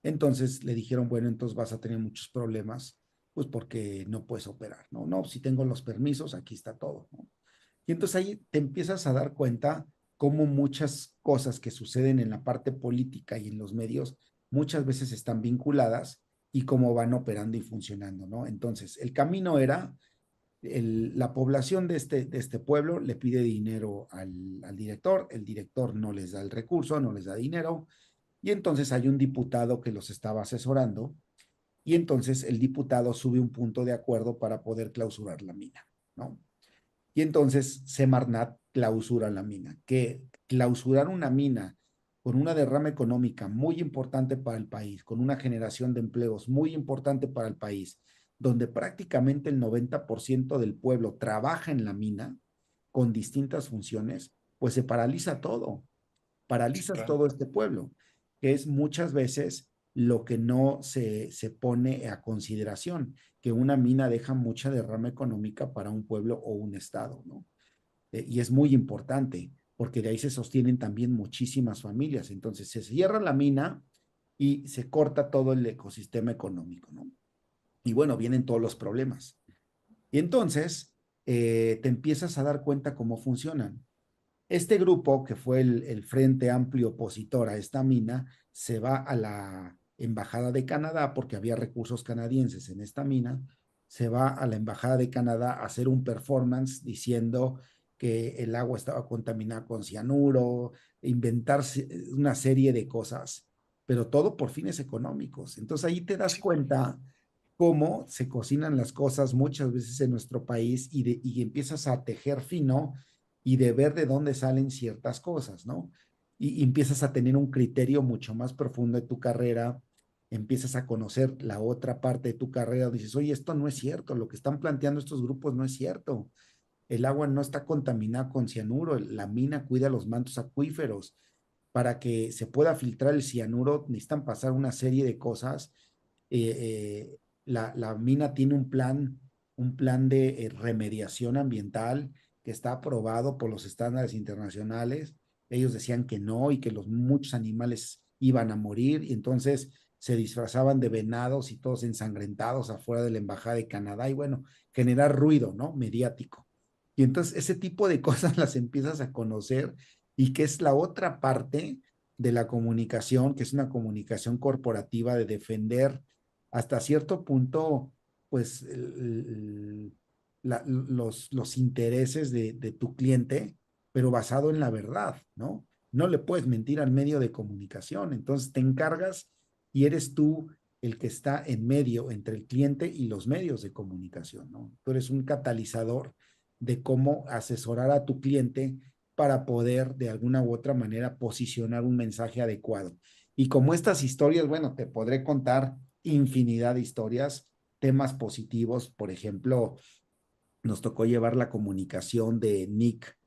Entonces le dijeron, bueno, entonces vas a tener muchos problemas, pues porque no puedes operar, ¿no? No, si tengo los permisos, aquí está todo, ¿no? Y entonces ahí te empiezas a dar cuenta cómo muchas cosas que suceden en la parte política y en los medios muchas veces están vinculadas y cómo van operando y funcionando, ¿no? Entonces, el camino era, la población de este pueblo le pide dinero al director, el director no les da el recurso, no les da dinero, y entonces hay un diputado que los estaba asesorando, y entonces el diputado sube un punto de acuerdo para poder clausurar la mina, ¿no? Y entonces Semarnat clausura la mina, que clausurar una mina con una derrama económica muy importante para el país, con una generación de empleos muy importante para el país, donde prácticamente el 90% del pueblo trabaja en la mina con distintas funciones, pues se paraliza todo, Sí, paralizas claro. todo este pueblo, que es muchas veces lo que no se pone a consideración, que una mina deja mucha derrama económica para un pueblo o un estado, ¿no? Y es muy importante, porque de ahí se sostienen también muchísimas familias. Entonces se cierra la mina y se corta todo el ecosistema económico, ¿no? Y bueno, vienen todos los problemas. Y entonces te empiezas a dar cuenta cómo funcionan. Este grupo, que fue el Frente Amplio opositor a esta mina, se va a la Embajada de Canadá porque había recursos canadienses en esta mina, se va a la Embajada de Canadá a hacer un performance diciendo que el agua estaba contaminada con cianuro, inventarse una serie de cosas, pero todo por fines económicos. Entonces ahí te das cuenta cómo se cocinan las cosas muchas veces en nuestro país y empiezas a tejer fino y de ver de dónde salen ciertas cosas, ¿no? Y empiezas a tener un criterio mucho más profundo de tu carrera, empiezas a conocer la otra parte de tu carrera, dices, oye, esto no es cierto, lo que están planteando estos grupos no es cierto, el agua no está contaminada con cianuro, la mina cuida los mantos acuíferos, para que se pueda filtrar el cianuro necesitan pasar una serie de cosas. La mina tiene un plan de remediación ambiental que está aprobado por los estándares internacionales. Ellos decían que no y que muchos animales iban a morir y entonces se disfrazaban de venados y todos ensangrentados afuera de la Embajada de Canadá y bueno, generar ruido, ¿no? Mediático. Y entonces ese tipo de cosas las empiezas a conocer y que es la otra parte de la comunicación, que es una comunicación corporativa de defender hasta cierto punto, pues, los intereses de tu cliente, pero basado en la verdad, ¿no? No le puedes mentir al medio de comunicación, entonces te encargas y eres tú el que está en medio entre el cliente y los medios de comunicación, ¿no? Tú eres un catalizador de cómo asesorar a tu cliente para poder de alguna u otra manera posicionar un mensaje adecuado. Y como estas historias, bueno, te podré contar infinidad de historias, temas positivos, por ejemplo, nos tocó llevar la comunicación de Nick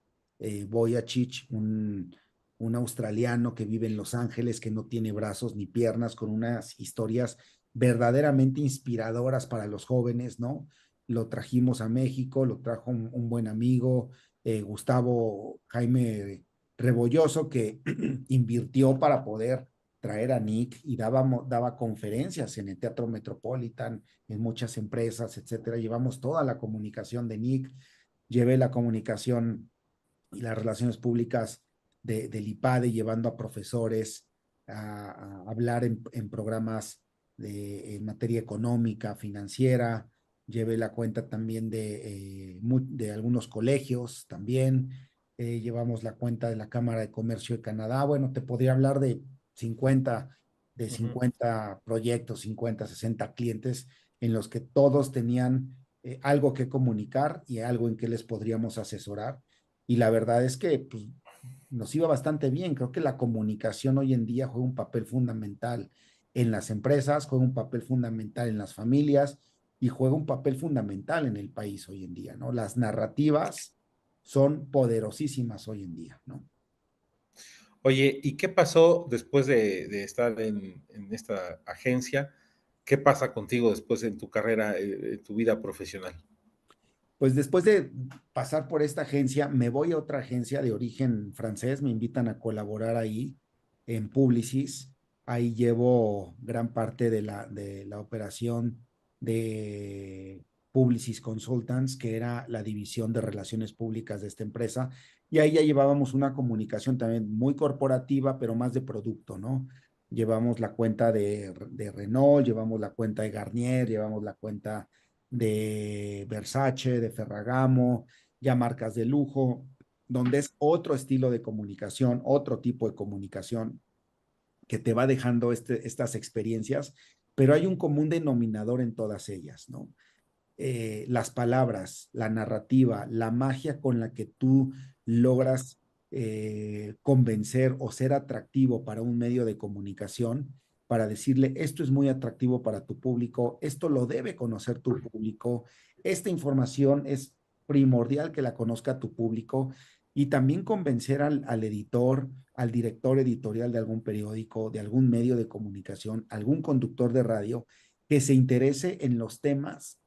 Vujicic, un australiano que vive en Los Ángeles, que no tiene brazos ni piernas, con unas historias verdaderamente inspiradoras para los jóvenes, ¿no? Lo trajimos a México, lo trajo un buen amigo, Gustavo Jaime Rebolloso, que invirtió para poder traer a Nick y daba conferencias en el Teatro Metropolitan, en muchas empresas, etcétera. Llevamos toda la comunicación de Nick, llevé la comunicación y las relaciones públicas del IPADE, llevando a profesores a hablar en programas en materia económica, financiera. Llevé la cuenta también de algunos colegios también. Llevamos la cuenta de la Cámara de Comercio de Canadá. Bueno, te podría hablar de 50, de Uh -huh. 50 proyectos, 50, 60 clientes en los que todos tenían algo que comunicar y algo en que les podríamos asesorar. Y la verdad es que pues, nos iba bastante bien. Creo que la comunicación hoy en día juega un papel fundamental en las empresas, juega un papel fundamental en las familias y juega un papel fundamental en el país hoy en día, ¿no? Las narrativas son poderosísimas hoy en día, ¿no? Oye, ¿y qué pasó después de estar en esta agencia? ¿Qué pasa contigo después en tu carrera, en tu vida profesional? Pues después de pasar por esta agencia, me voy a otra agencia de origen francés, me invitan a colaborar ahí en Publicis. Ahí llevo gran parte de la operación de Publicis Consultants, que era la división de relaciones públicas de esta empresa. Y ahí ya llevábamos una comunicación también muy corporativa, pero más de producto, ¿no? Llevamos la cuenta de Renault, llevamos la cuenta de Garnier, llevamos la cuenta de Versace, de Ferragamo, ya marcas de lujo, donde es otro estilo de comunicación, otro tipo de comunicación que te va dejando estas experiencias, pero hay un común denominador en todas ellas, ¿no? Las palabras, la narrativa, la magia con la que tú logras convencer o ser atractivo para un medio de comunicación, para decirle, esto es muy atractivo para tu público, esto lo debe conocer tu público, esta información es primordial que la conozca tu público y también convencer al editor, al director editorial de algún periódico, de algún medio de comunicación, algún conductor de radio, que se interese en los temas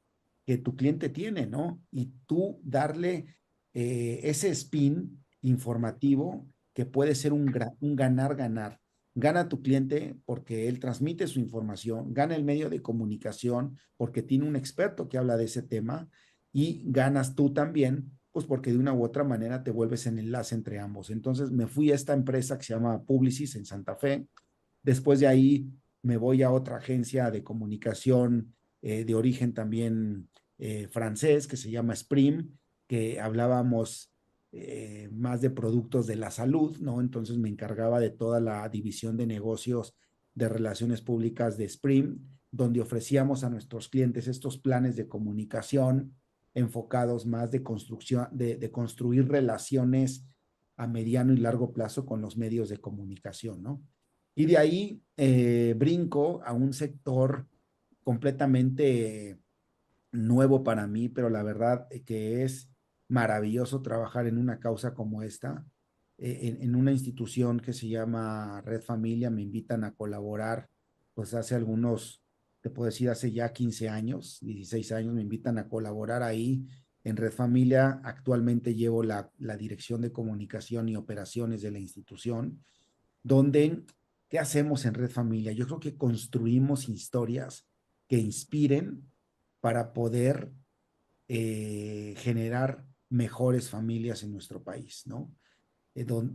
que tu cliente tiene, ¿no? Y tú darle ese spin informativo que puede ser un ganar-ganar. Gana tu cliente porque él transmite su información, gana el medio de comunicación porque tiene un experto que habla de ese tema y ganas tú también, pues porque de una u otra manera te vuelves en enlace entre ambos. Entonces me fui a esta empresa que se llama Publicis en Santa Fe. Después de ahí me voy a otra agencia de comunicación de origen también francés que se llama Sprim, que hablábamos más de productos de la salud, ¿no? Entonces me encargaba de toda la división de negocios de relaciones públicas de Sprim, donde ofrecíamos a nuestros clientes estos planes de comunicación enfocados más de construcción, de construir relaciones a mediano y largo plazo con los medios de comunicación, ¿no? Y de ahí brinco a un sector completamente nuevo para mí, pero la verdad que es maravilloso trabajar en una causa como esta, en una institución que se llama Red Familia, me invitan a colaborar, pues hace algunos, te puedo decir, hace ya 15 años, 16 años, me invitan a colaborar ahí en Red Familia. Actualmente llevo la dirección de comunicación y operaciones de la institución, donde, ¿qué hacemos en Red Familia? Yo creo que construimos historias que inspiren para poder generar mejores familias en nuestro país, ¿no?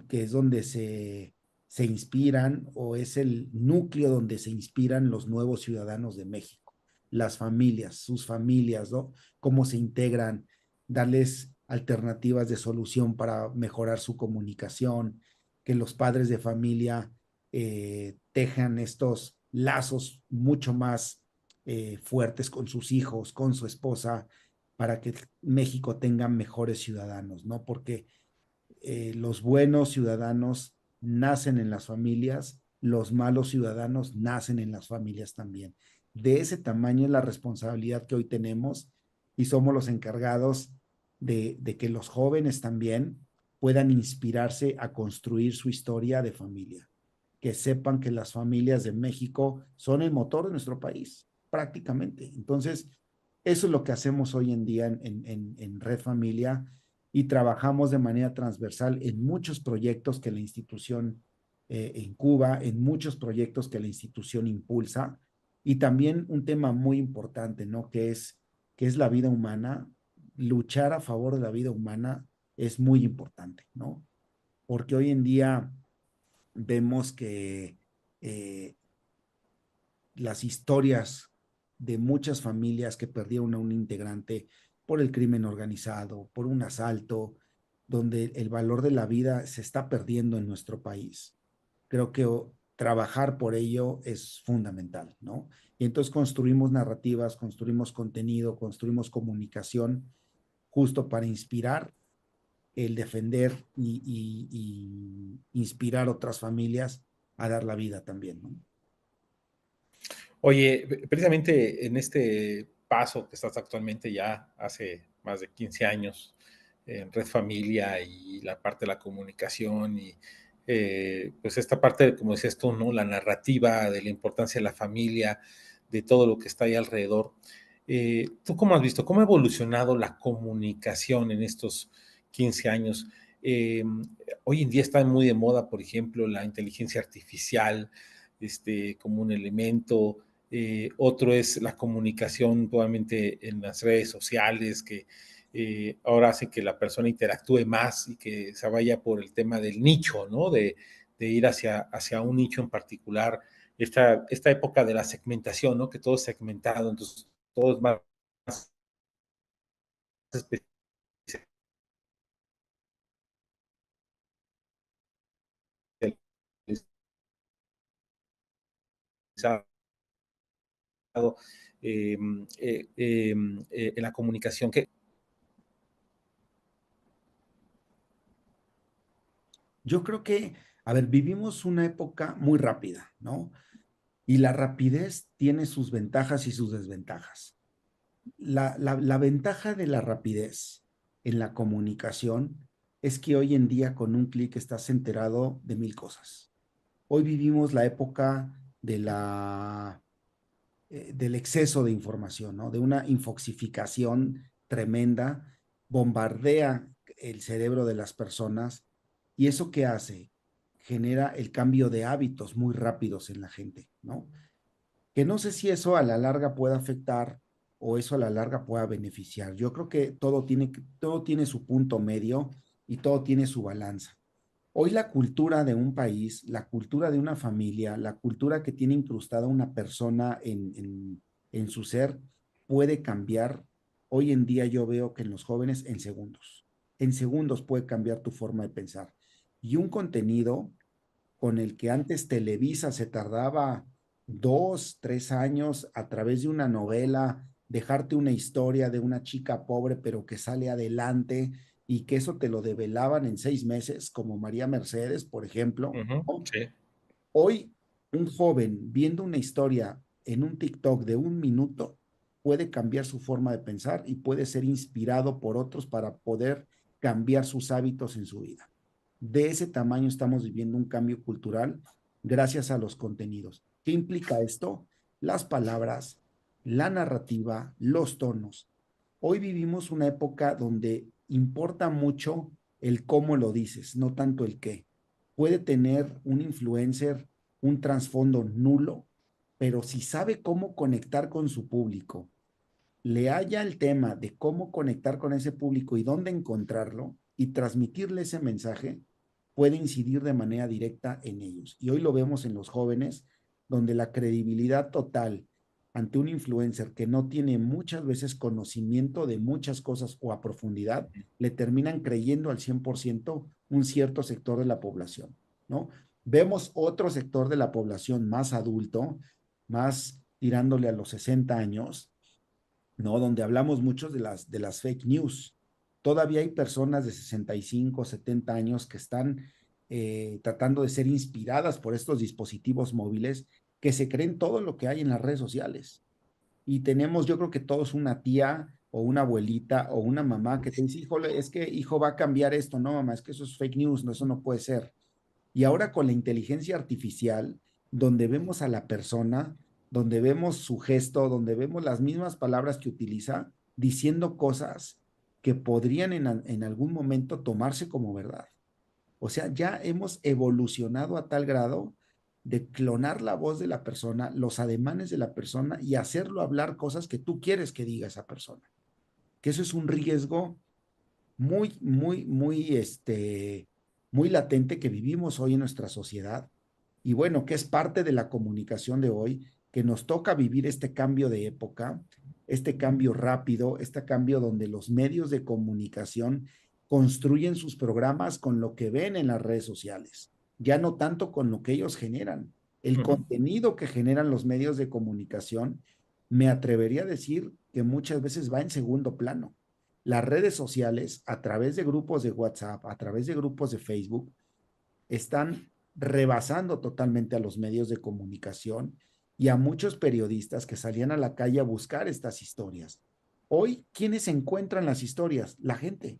Que es donde se inspiran o es el núcleo donde se inspiran los nuevos ciudadanos de México, las familias, sus familias, ¿no? Cómo se integran, darles alternativas de solución para mejorar su comunicación, que los padres de familia tejan estos lazos mucho más fuertes con sus hijos, con su esposa, para que México tenga mejores ciudadanos, ¿no? Porque los buenos ciudadanos nacen en las familias, los malos ciudadanos nacen en las familias también. De ese tamaño es la responsabilidad que hoy tenemos y somos los encargados de que los jóvenes también puedan inspirarse a construir su historia de familia, que sepan que las familias de México son el motor de nuestro país, prácticamente. Entonces, eso es lo que hacemos hoy en día en Red Familia y trabajamos de manera transversal en muchos proyectos que la institución incuba, en muchos proyectos que la institución impulsa y también un tema muy importante, ¿no? Que es la vida humana. Luchar a favor de la vida humana es muy importante, ¿no? Porque hoy en día vemos que eh, las historias de muchas familias que perdieron a un integrante por el crimen organizado, por un asalto, donde el valor de la vida se está perdiendo en nuestro país. Creo que trabajar por ello es fundamental, ¿no? Y entonces construimos narrativas, construimos contenido, construimos comunicación justo para inspirar, el defender y inspirar otras familias a dar la vida también, ¿no? Oye, precisamente en este Paso, que estás actualmente ya hace más de 15 años en Red Familia y la parte de la comunicación y pues esta parte, como decías tú, ¿no? La narrativa de la importancia de la familia, de todo lo que está ahí alrededor. ¿Tú cómo has visto? ¿Cómo ha evolucionado la comunicación en estos 15 años? Eh, Hoy en día está muy de moda, por ejemplo, la inteligencia artificial, como un elemento. Otro es la comunicación, probablemente en las redes sociales, que ahora hace que la persona interactúe más y que se vaya por el tema del nicho, ¿no? De ir hacia un nicho en particular. Esta época de la segmentación, ¿no? Que todo es segmentado, entonces todo es más especializado en la comunicación. Que Yo creo que, a ver, vivimos una época muy rápida, ¿no? Y la rapidez tiene sus ventajas y sus desventajas. La ventaja de la rapidez en la comunicación es que hoy en día con un clic estás enterado de mil cosas. Hoy vivimos la época del exceso de información, ¿no? De una infoxificación tremenda, bombardea el cerebro de las personas y eso qué hace genera el cambio de hábitos muy rápidos en la gente, ¿no? Que no sé si eso a la larga pueda afectar o eso a la larga pueda beneficiar. Yo creo que todo tiene su punto medio y todo tiene su balanza. Hoy la cultura de un país, la cultura de una familia, la cultura que tiene incrustada una persona en su ser puede cambiar. Hoy en día yo veo que en los jóvenes en segundos puede cambiar tu forma de pensar. Y un contenido con el que antes Televisa se tardaba 2, 3 años a través de una novela, dejarte una historia de una chica pobre pero que sale adelante y que eso te lo develaban en 6 meses, como María Mercedes, por ejemplo. sí. Hoy, un joven viendo una historia en un TikTok de 1 minuto puede cambiar su forma de pensar y puede ser inspirado por otros para poder cambiar sus hábitos en su vida. De ese tamaño estamos viviendo un cambio cultural gracias a los contenidos. ¿Qué implica esto? Las palabras, la narrativa, los tonos. Hoy vivimos una época donde importa mucho el cómo lo dices, no tanto el qué. Puede tener un influencer un trasfondo nulo, pero si sabe cómo conectar con su público, le haya el tema de cómo conectar con ese público y dónde encontrarlo y transmitirle ese mensaje, puede incidir de manera directa en ellos. Y hoy lo vemos en los jóvenes, donde la credibilidad total ante un influencer que no tiene muchas veces conocimiento de muchas cosas o a profundidad, le terminan creyendo al 100% un cierto sector de la población, ¿no? Vemos otro sector de la población más adulto, más tirándole a los 60 años, ¿no? Donde hablamos mucho de las fake news. Todavía hay personas de 65, 70 años que están tratando de ser inspiradas por estos dispositivos móviles que se creen todo lo que hay en las redes sociales. Y tenemos, yo creo que todos una tía o una abuelita o una mamá que te dice, híjole, es que hijo va a cambiar esto, no mamá, es que eso es fake news, no, eso no puede ser. Y ahora con la inteligencia artificial, donde vemos a la persona, donde vemos su gesto, donde vemos las mismas palabras que utiliza, diciendo cosas que podrían en algún momento tomarse como verdad. O sea, ya hemos evolucionado a tal grado de clonar la voz de la persona, los ademanes de la persona y hacerlo hablar cosas que tú quieres que diga esa persona. Que eso es un riesgo muy latente que vivimos hoy en nuestra sociedad y bueno, que es parte de la comunicación de hoy, que nos toca vivir este cambio de época, este cambio rápido, este cambio donde los medios de comunicación construyen sus programas con lo que ven en las redes sociales, ya no tanto con lo que ellos generan. El contenido que generan los medios de comunicación, me atrevería a decir que muchas veces va en segundo plano. Las redes sociales, a través de grupos de WhatsApp, a través de grupos de Facebook, están rebasando totalmente a los medios de comunicación y a muchos periodistas que salían a la calle a buscar estas historias. Hoy, ¿quiénes encuentran las historias? La gente.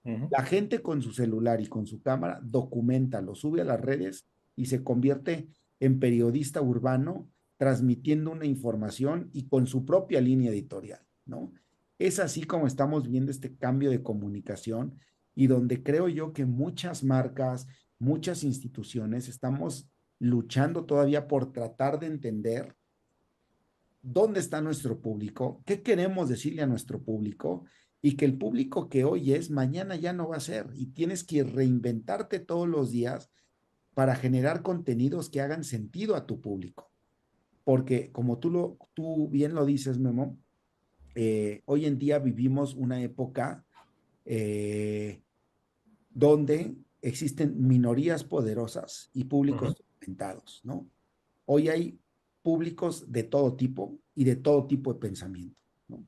La gente con su celular y con su cámara documenta, lo sube a las redes y se convierte en periodista urbano, transmitiendo una información y con su propia línea editorial, ¿no? Es así como estamos viendo este cambio de comunicación y donde creo yo que muchas marcas, muchas instituciones estamos luchando todavía por tratar de entender dónde está nuestro público, qué queremos decirle a nuestro público y que el público que hoy es, mañana ya no va a ser y tienes que reinventarte todos los días para generar contenidos que hagan sentido a tu público. Porque como tú bien lo dices, Memo, hoy en día vivimos una época donde existen minorías poderosas y públicos segmentados, ¿no? Hoy hay públicos de todo tipo y de todo tipo de pensamiento, ¿no?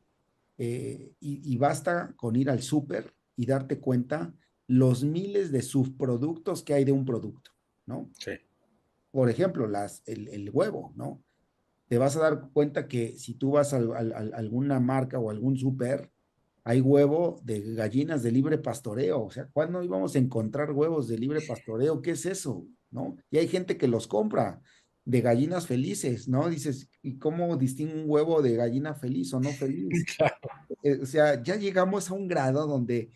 Y basta con ir al súper y darte cuenta los miles de subproductos que hay de un producto, ¿no? Sí. Por ejemplo, el huevo, ¿no? Te vas a dar cuenta que si tú vas a alguna marca o algún súper, hay huevo de gallinas de libre pastoreo. O sea, ¿cuándo íbamos a encontrar huevos de libre pastoreo? ¿Qué es eso? ¿No? Y hay gente que los compra de gallinas felices, ¿no? Dices, ¿y cómo distingue un huevo de gallina feliz o no feliz? Claro. O sea, ya llegamos a un grado donde,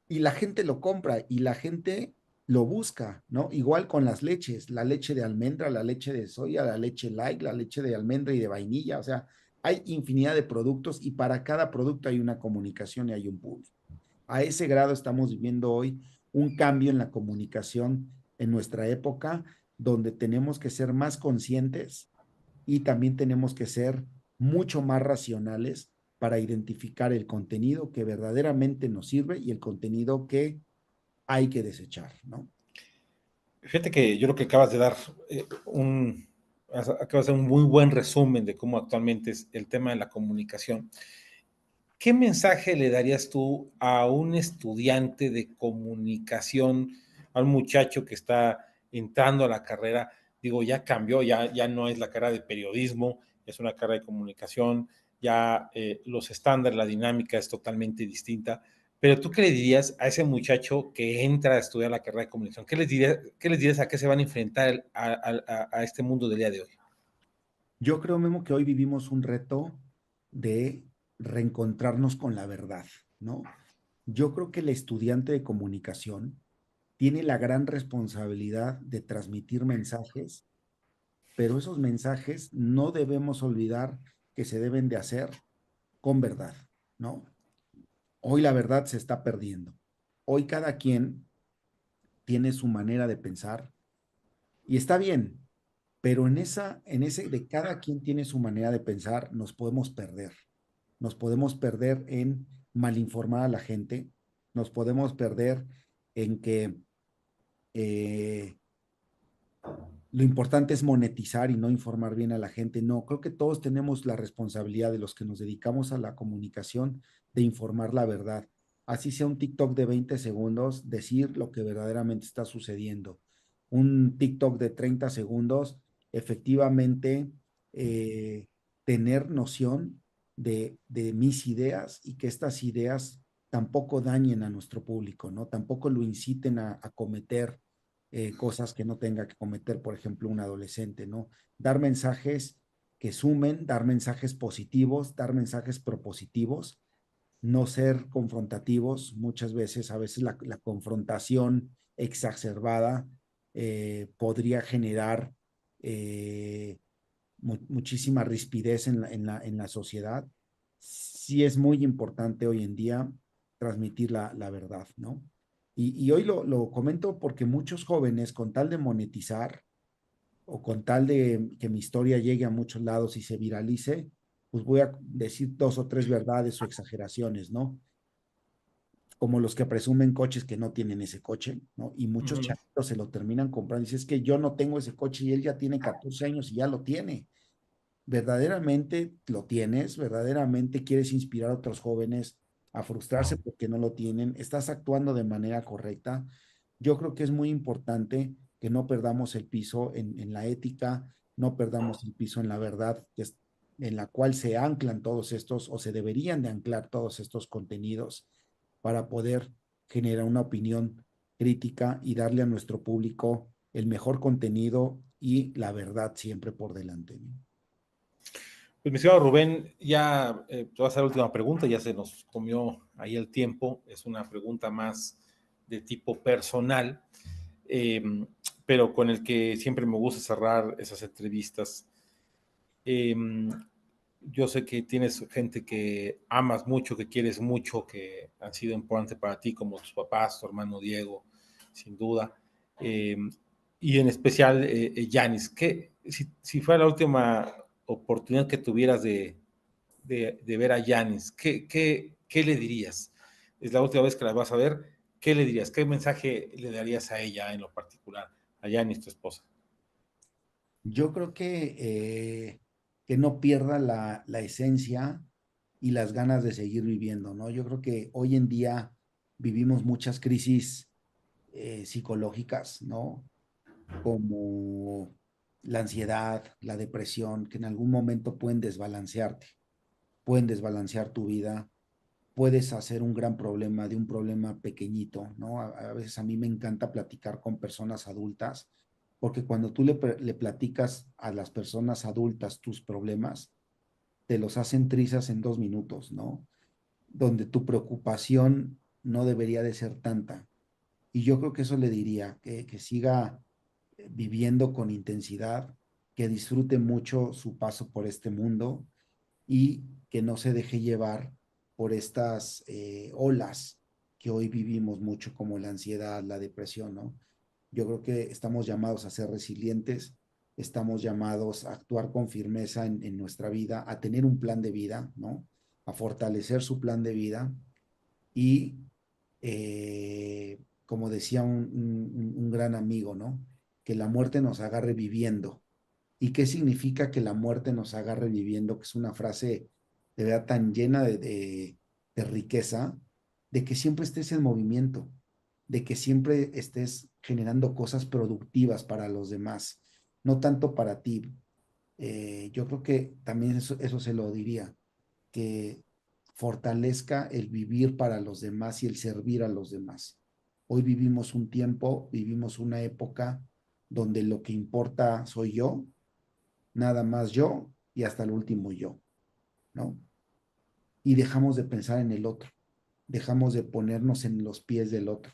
y la gente lo compra y la gente lo busca, ¿no? Igual con las leches, la leche de almendra, la leche de soya, la leche light, la leche de almendra y de vainilla, o sea, hay infinidad de productos y para cada producto hay una comunicación y hay un público. A ese grado estamos viviendo hoy un cambio en la comunicación en nuestra época, donde tenemos que ser más conscientes y también tenemos que ser mucho más racionales para identificar el contenido que verdaderamente nos sirve y el contenido que hay que desechar, ¿no? Fíjate que yo creo que acabas de dar acabas de dar un muy buen resumen de cómo actualmente es el tema de la comunicación. ¿Qué mensaje le darías tú a un estudiante de comunicación, a un muchacho que está entrando a la carrera? Digo, ya cambió, ya no es la carrera de periodismo, es una carrera de comunicación, ya los estándares, la dinámica es totalmente distinta. Pero tú, ¿qué le dirías a ese muchacho que entra a estudiar la carrera de comunicación? ¿Qué les dirías a qué se van a enfrentar a este mundo del día de hoy? Yo creo, Memo, que hoy vivimos un reto de reencontrarnos con la verdad, ¿no? Yo creo que el estudiante de comunicación tiene la gran responsabilidad de transmitir mensajes, pero esos mensajes no debemos olvidar que se deben de hacer con verdad, ¿no? Hoy la verdad se está perdiendo. Hoy cada quien tiene su manera de pensar y está bien, pero en ese de cada quien tiene su manera de pensar, nos podemos perder. Nos podemos perder en malinformar a la gente, nos podemos perder en que eh, lo importante es monetizar y no informar bien a la gente. No, creo que todos tenemos la responsabilidad de los que nos dedicamos a la comunicación de informar la verdad. Así sea un TikTok de 20 segundos, decir lo que verdaderamente está sucediendo. Un TikTok de 30 segundos, efectivamente, eh, tener noción de mis ideas y que estas ideas tampoco dañen a nuestro público, ¿no? Tampoco lo inciten a cometer cosas que no tenga que cometer, por ejemplo, un adolescente, ¿no? Dar mensajes que sumen, dar mensajes positivos, dar mensajes propositivos, no ser confrontativos. Muchas veces, a veces la confrontación exacerbada podría generar muchísima rispidez en la sociedad. Sí es muy importante hoy en día transmitir la verdad, ¿no? Y hoy lo comento porque muchos jóvenes, con tal de monetizar o con tal de que mi historia llegue a muchos lados y se viralice, pues voy a decir dos o tres verdades o exageraciones, ¿no? Como los que presumen coches que no tienen ese coche, ¿no? Y muchos chavitos se lo terminan comprando. Dice, es que yo no tengo ese coche y él ya tiene 14 años y ya lo tiene. ¿Verdaderamente lo tienes? ¿Verdaderamente quieres inspirar a otros jóvenes a frustrarse porque no lo tienen? ¿Estás actuando de manera correcta? Yo creo que es muy importante que no perdamos el piso en la ética, no perdamos el piso en la verdad, en la cual se anclan todos estos, o se deberían de anclar todos estos contenidos para poder generar una opinión crítica y darle a nuestro público el mejor contenido y la verdad siempre por delante. Pues, mi estimado Rubén, ya te voy a hacer la última pregunta, ya se nos comió ahí el tiempo, es una pregunta más de tipo personal, eh, pero con el que siempre me gusta cerrar esas entrevistas. Eh, yo sé que tienes gente que amas mucho, que quieres mucho, que han sido importantes para ti, como tus papás, tu hermano Diego, sin duda. Eh, y en especial, Yanis, si fuera la última oportunidad que tuvieras de ver a Yanis, ¿qué le dirías? Es la última vez que la vas a ver, ¿qué le dirías? ¿Qué mensaje le darías a ella en lo particular, a Yanis, tu esposa? Yo creo que no pierda la esencia y las ganas de seguir viviendo, ¿no? Yo creo que hoy en día vivimos muchas crisis psicológicas, ¿no? Como la ansiedad, la depresión, que en algún momento pueden desbalancear tu vida, puedes hacer un gran problema de un problema pequeñito, ¿no? A veces a mí me encanta platicar con personas adultas, porque cuando tú le platicas a las personas adultas tus problemas, te los hacen trizas en 2 minutos, ¿no? Donde tu preocupación no debería de ser tanta. Y yo creo que eso le diría, que siga viviendo con intensidad, que disfrute mucho su paso por este mundo y que no se deje llevar por estas olas que hoy vivimos mucho, como la ansiedad, la depresión, ¿no? Yo creo que estamos llamados a ser resilientes, estamos llamados a actuar con firmeza en nuestra vida, a tener un plan de vida, ¿no? A fortalecer su plan de vida y, como decía un gran amigo, ¿no? Que la muerte nos agarre viviendo. ¿Y qué significa que la muerte nos agarre viviendo? Que es una frase de verdad tan llena de riqueza, de que siempre estés en movimiento, de que siempre estés generando cosas productivas para los demás, no tanto para ti. Yo creo que también eso se lo diría, que fortalezca el vivir para los demás y el servir a los demás. Hoy vivimos un tiempo, vivimos una época donde lo que importa soy yo, nada más yo y hasta el último yo, ¿no? Y dejamos de pensar en el otro, dejamos de ponernos en los pies del otro,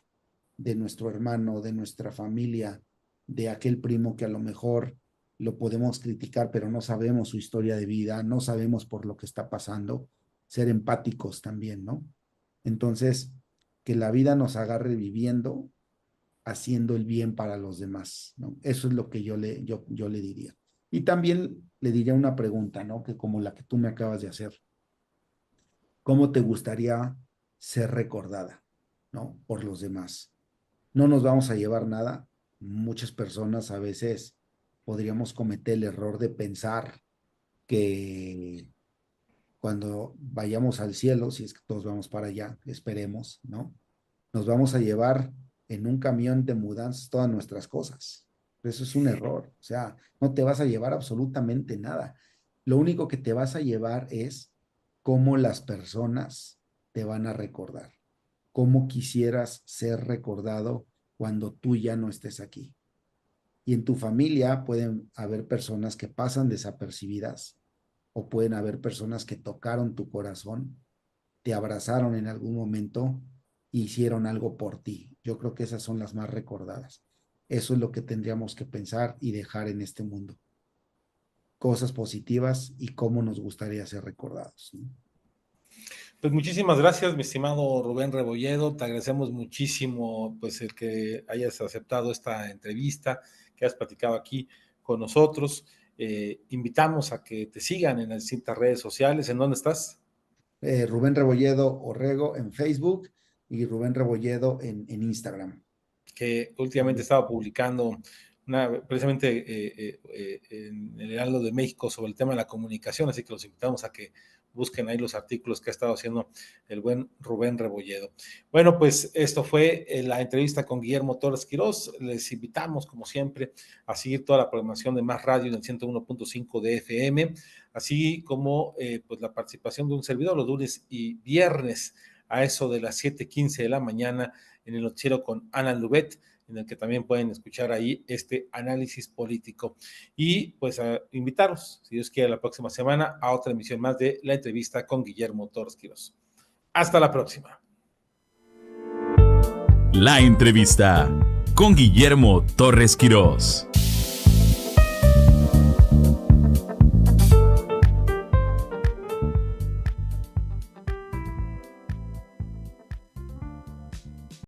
de nuestro hermano, de nuestra familia, de aquel primo que a lo mejor lo podemos criticar, pero no sabemos su historia de vida, no sabemos por lo que está pasando, ser empáticos también, ¿no? Entonces, que la vida nos agarre viviendo, haciendo el bien para los demás, ¿no? Eso es lo que yo le diría. Y también le diría una pregunta, ¿no? Que como la que tú me acabas de hacer, ¿cómo te gustaría ser recordada, ¿no? Por los demás. No nos vamos a llevar nada. Muchas personas a veces podríamos cometer el error de pensar que cuando vayamos al cielo, si es que todos vamos para allá, esperemos, ¿no? Nos vamos a llevar en un camión de mudanzas todas nuestras cosas. Eso es un error. O sea, no te vas a llevar absolutamente nada. Lo único que te vas a llevar es cómo las personas te van a recordar, cómo quisieras ser recordado cuando tú ya no estés aquí. Y en tu familia pueden haber personas que pasan desapercibidas o pueden haber personas que tocaron tu corazón, te abrazaron en algún momento e hicieron algo por ti. Yo creo que esas son las más recordadas. Eso es lo que tendríamos que pensar y dejar en este mundo. Cosas positivas y cómo nos gustaría ser recordados, ¿no? Pues muchísimas gracias, mi estimado Rubén Rebolledo. Te agradecemos muchísimo pues el que hayas aceptado esta entrevista, que has platicado aquí con nosotros. Invitamos a que te sigan en las distintas redes sociales. ¿En dónde estás? Rubén Rebolledo Orrego en Facebook y Rubén Rebolledo en Instagram. Que últimamente estaba publicando precisamente en el Heraldo de México sobre el tema de la comunicación, así que los invitamos a que busquen ahí los artículos que ha estado haciendo el buen Rubén Rebolledo. Bueno, pues esto fue la entrevista con Guillermo Torres Quirós. Les invitamos, como siempre, a seguir toda la programación de Más Radio en el 101.5 de FM, así como pues la participación de un servidor los lunes y viernes a eso de las 7:15 de la mañana en el noticiero con Ana Lubet, en el que también pueden escuchar ahí este análisis político. Y pues a invitarlos, si Dios quiere, la próxima semana a otra emisión más de la entrevista con Guillermo Torres Quirós. Hasta la próxima. La entrevista con Guillermo Torres Quirós.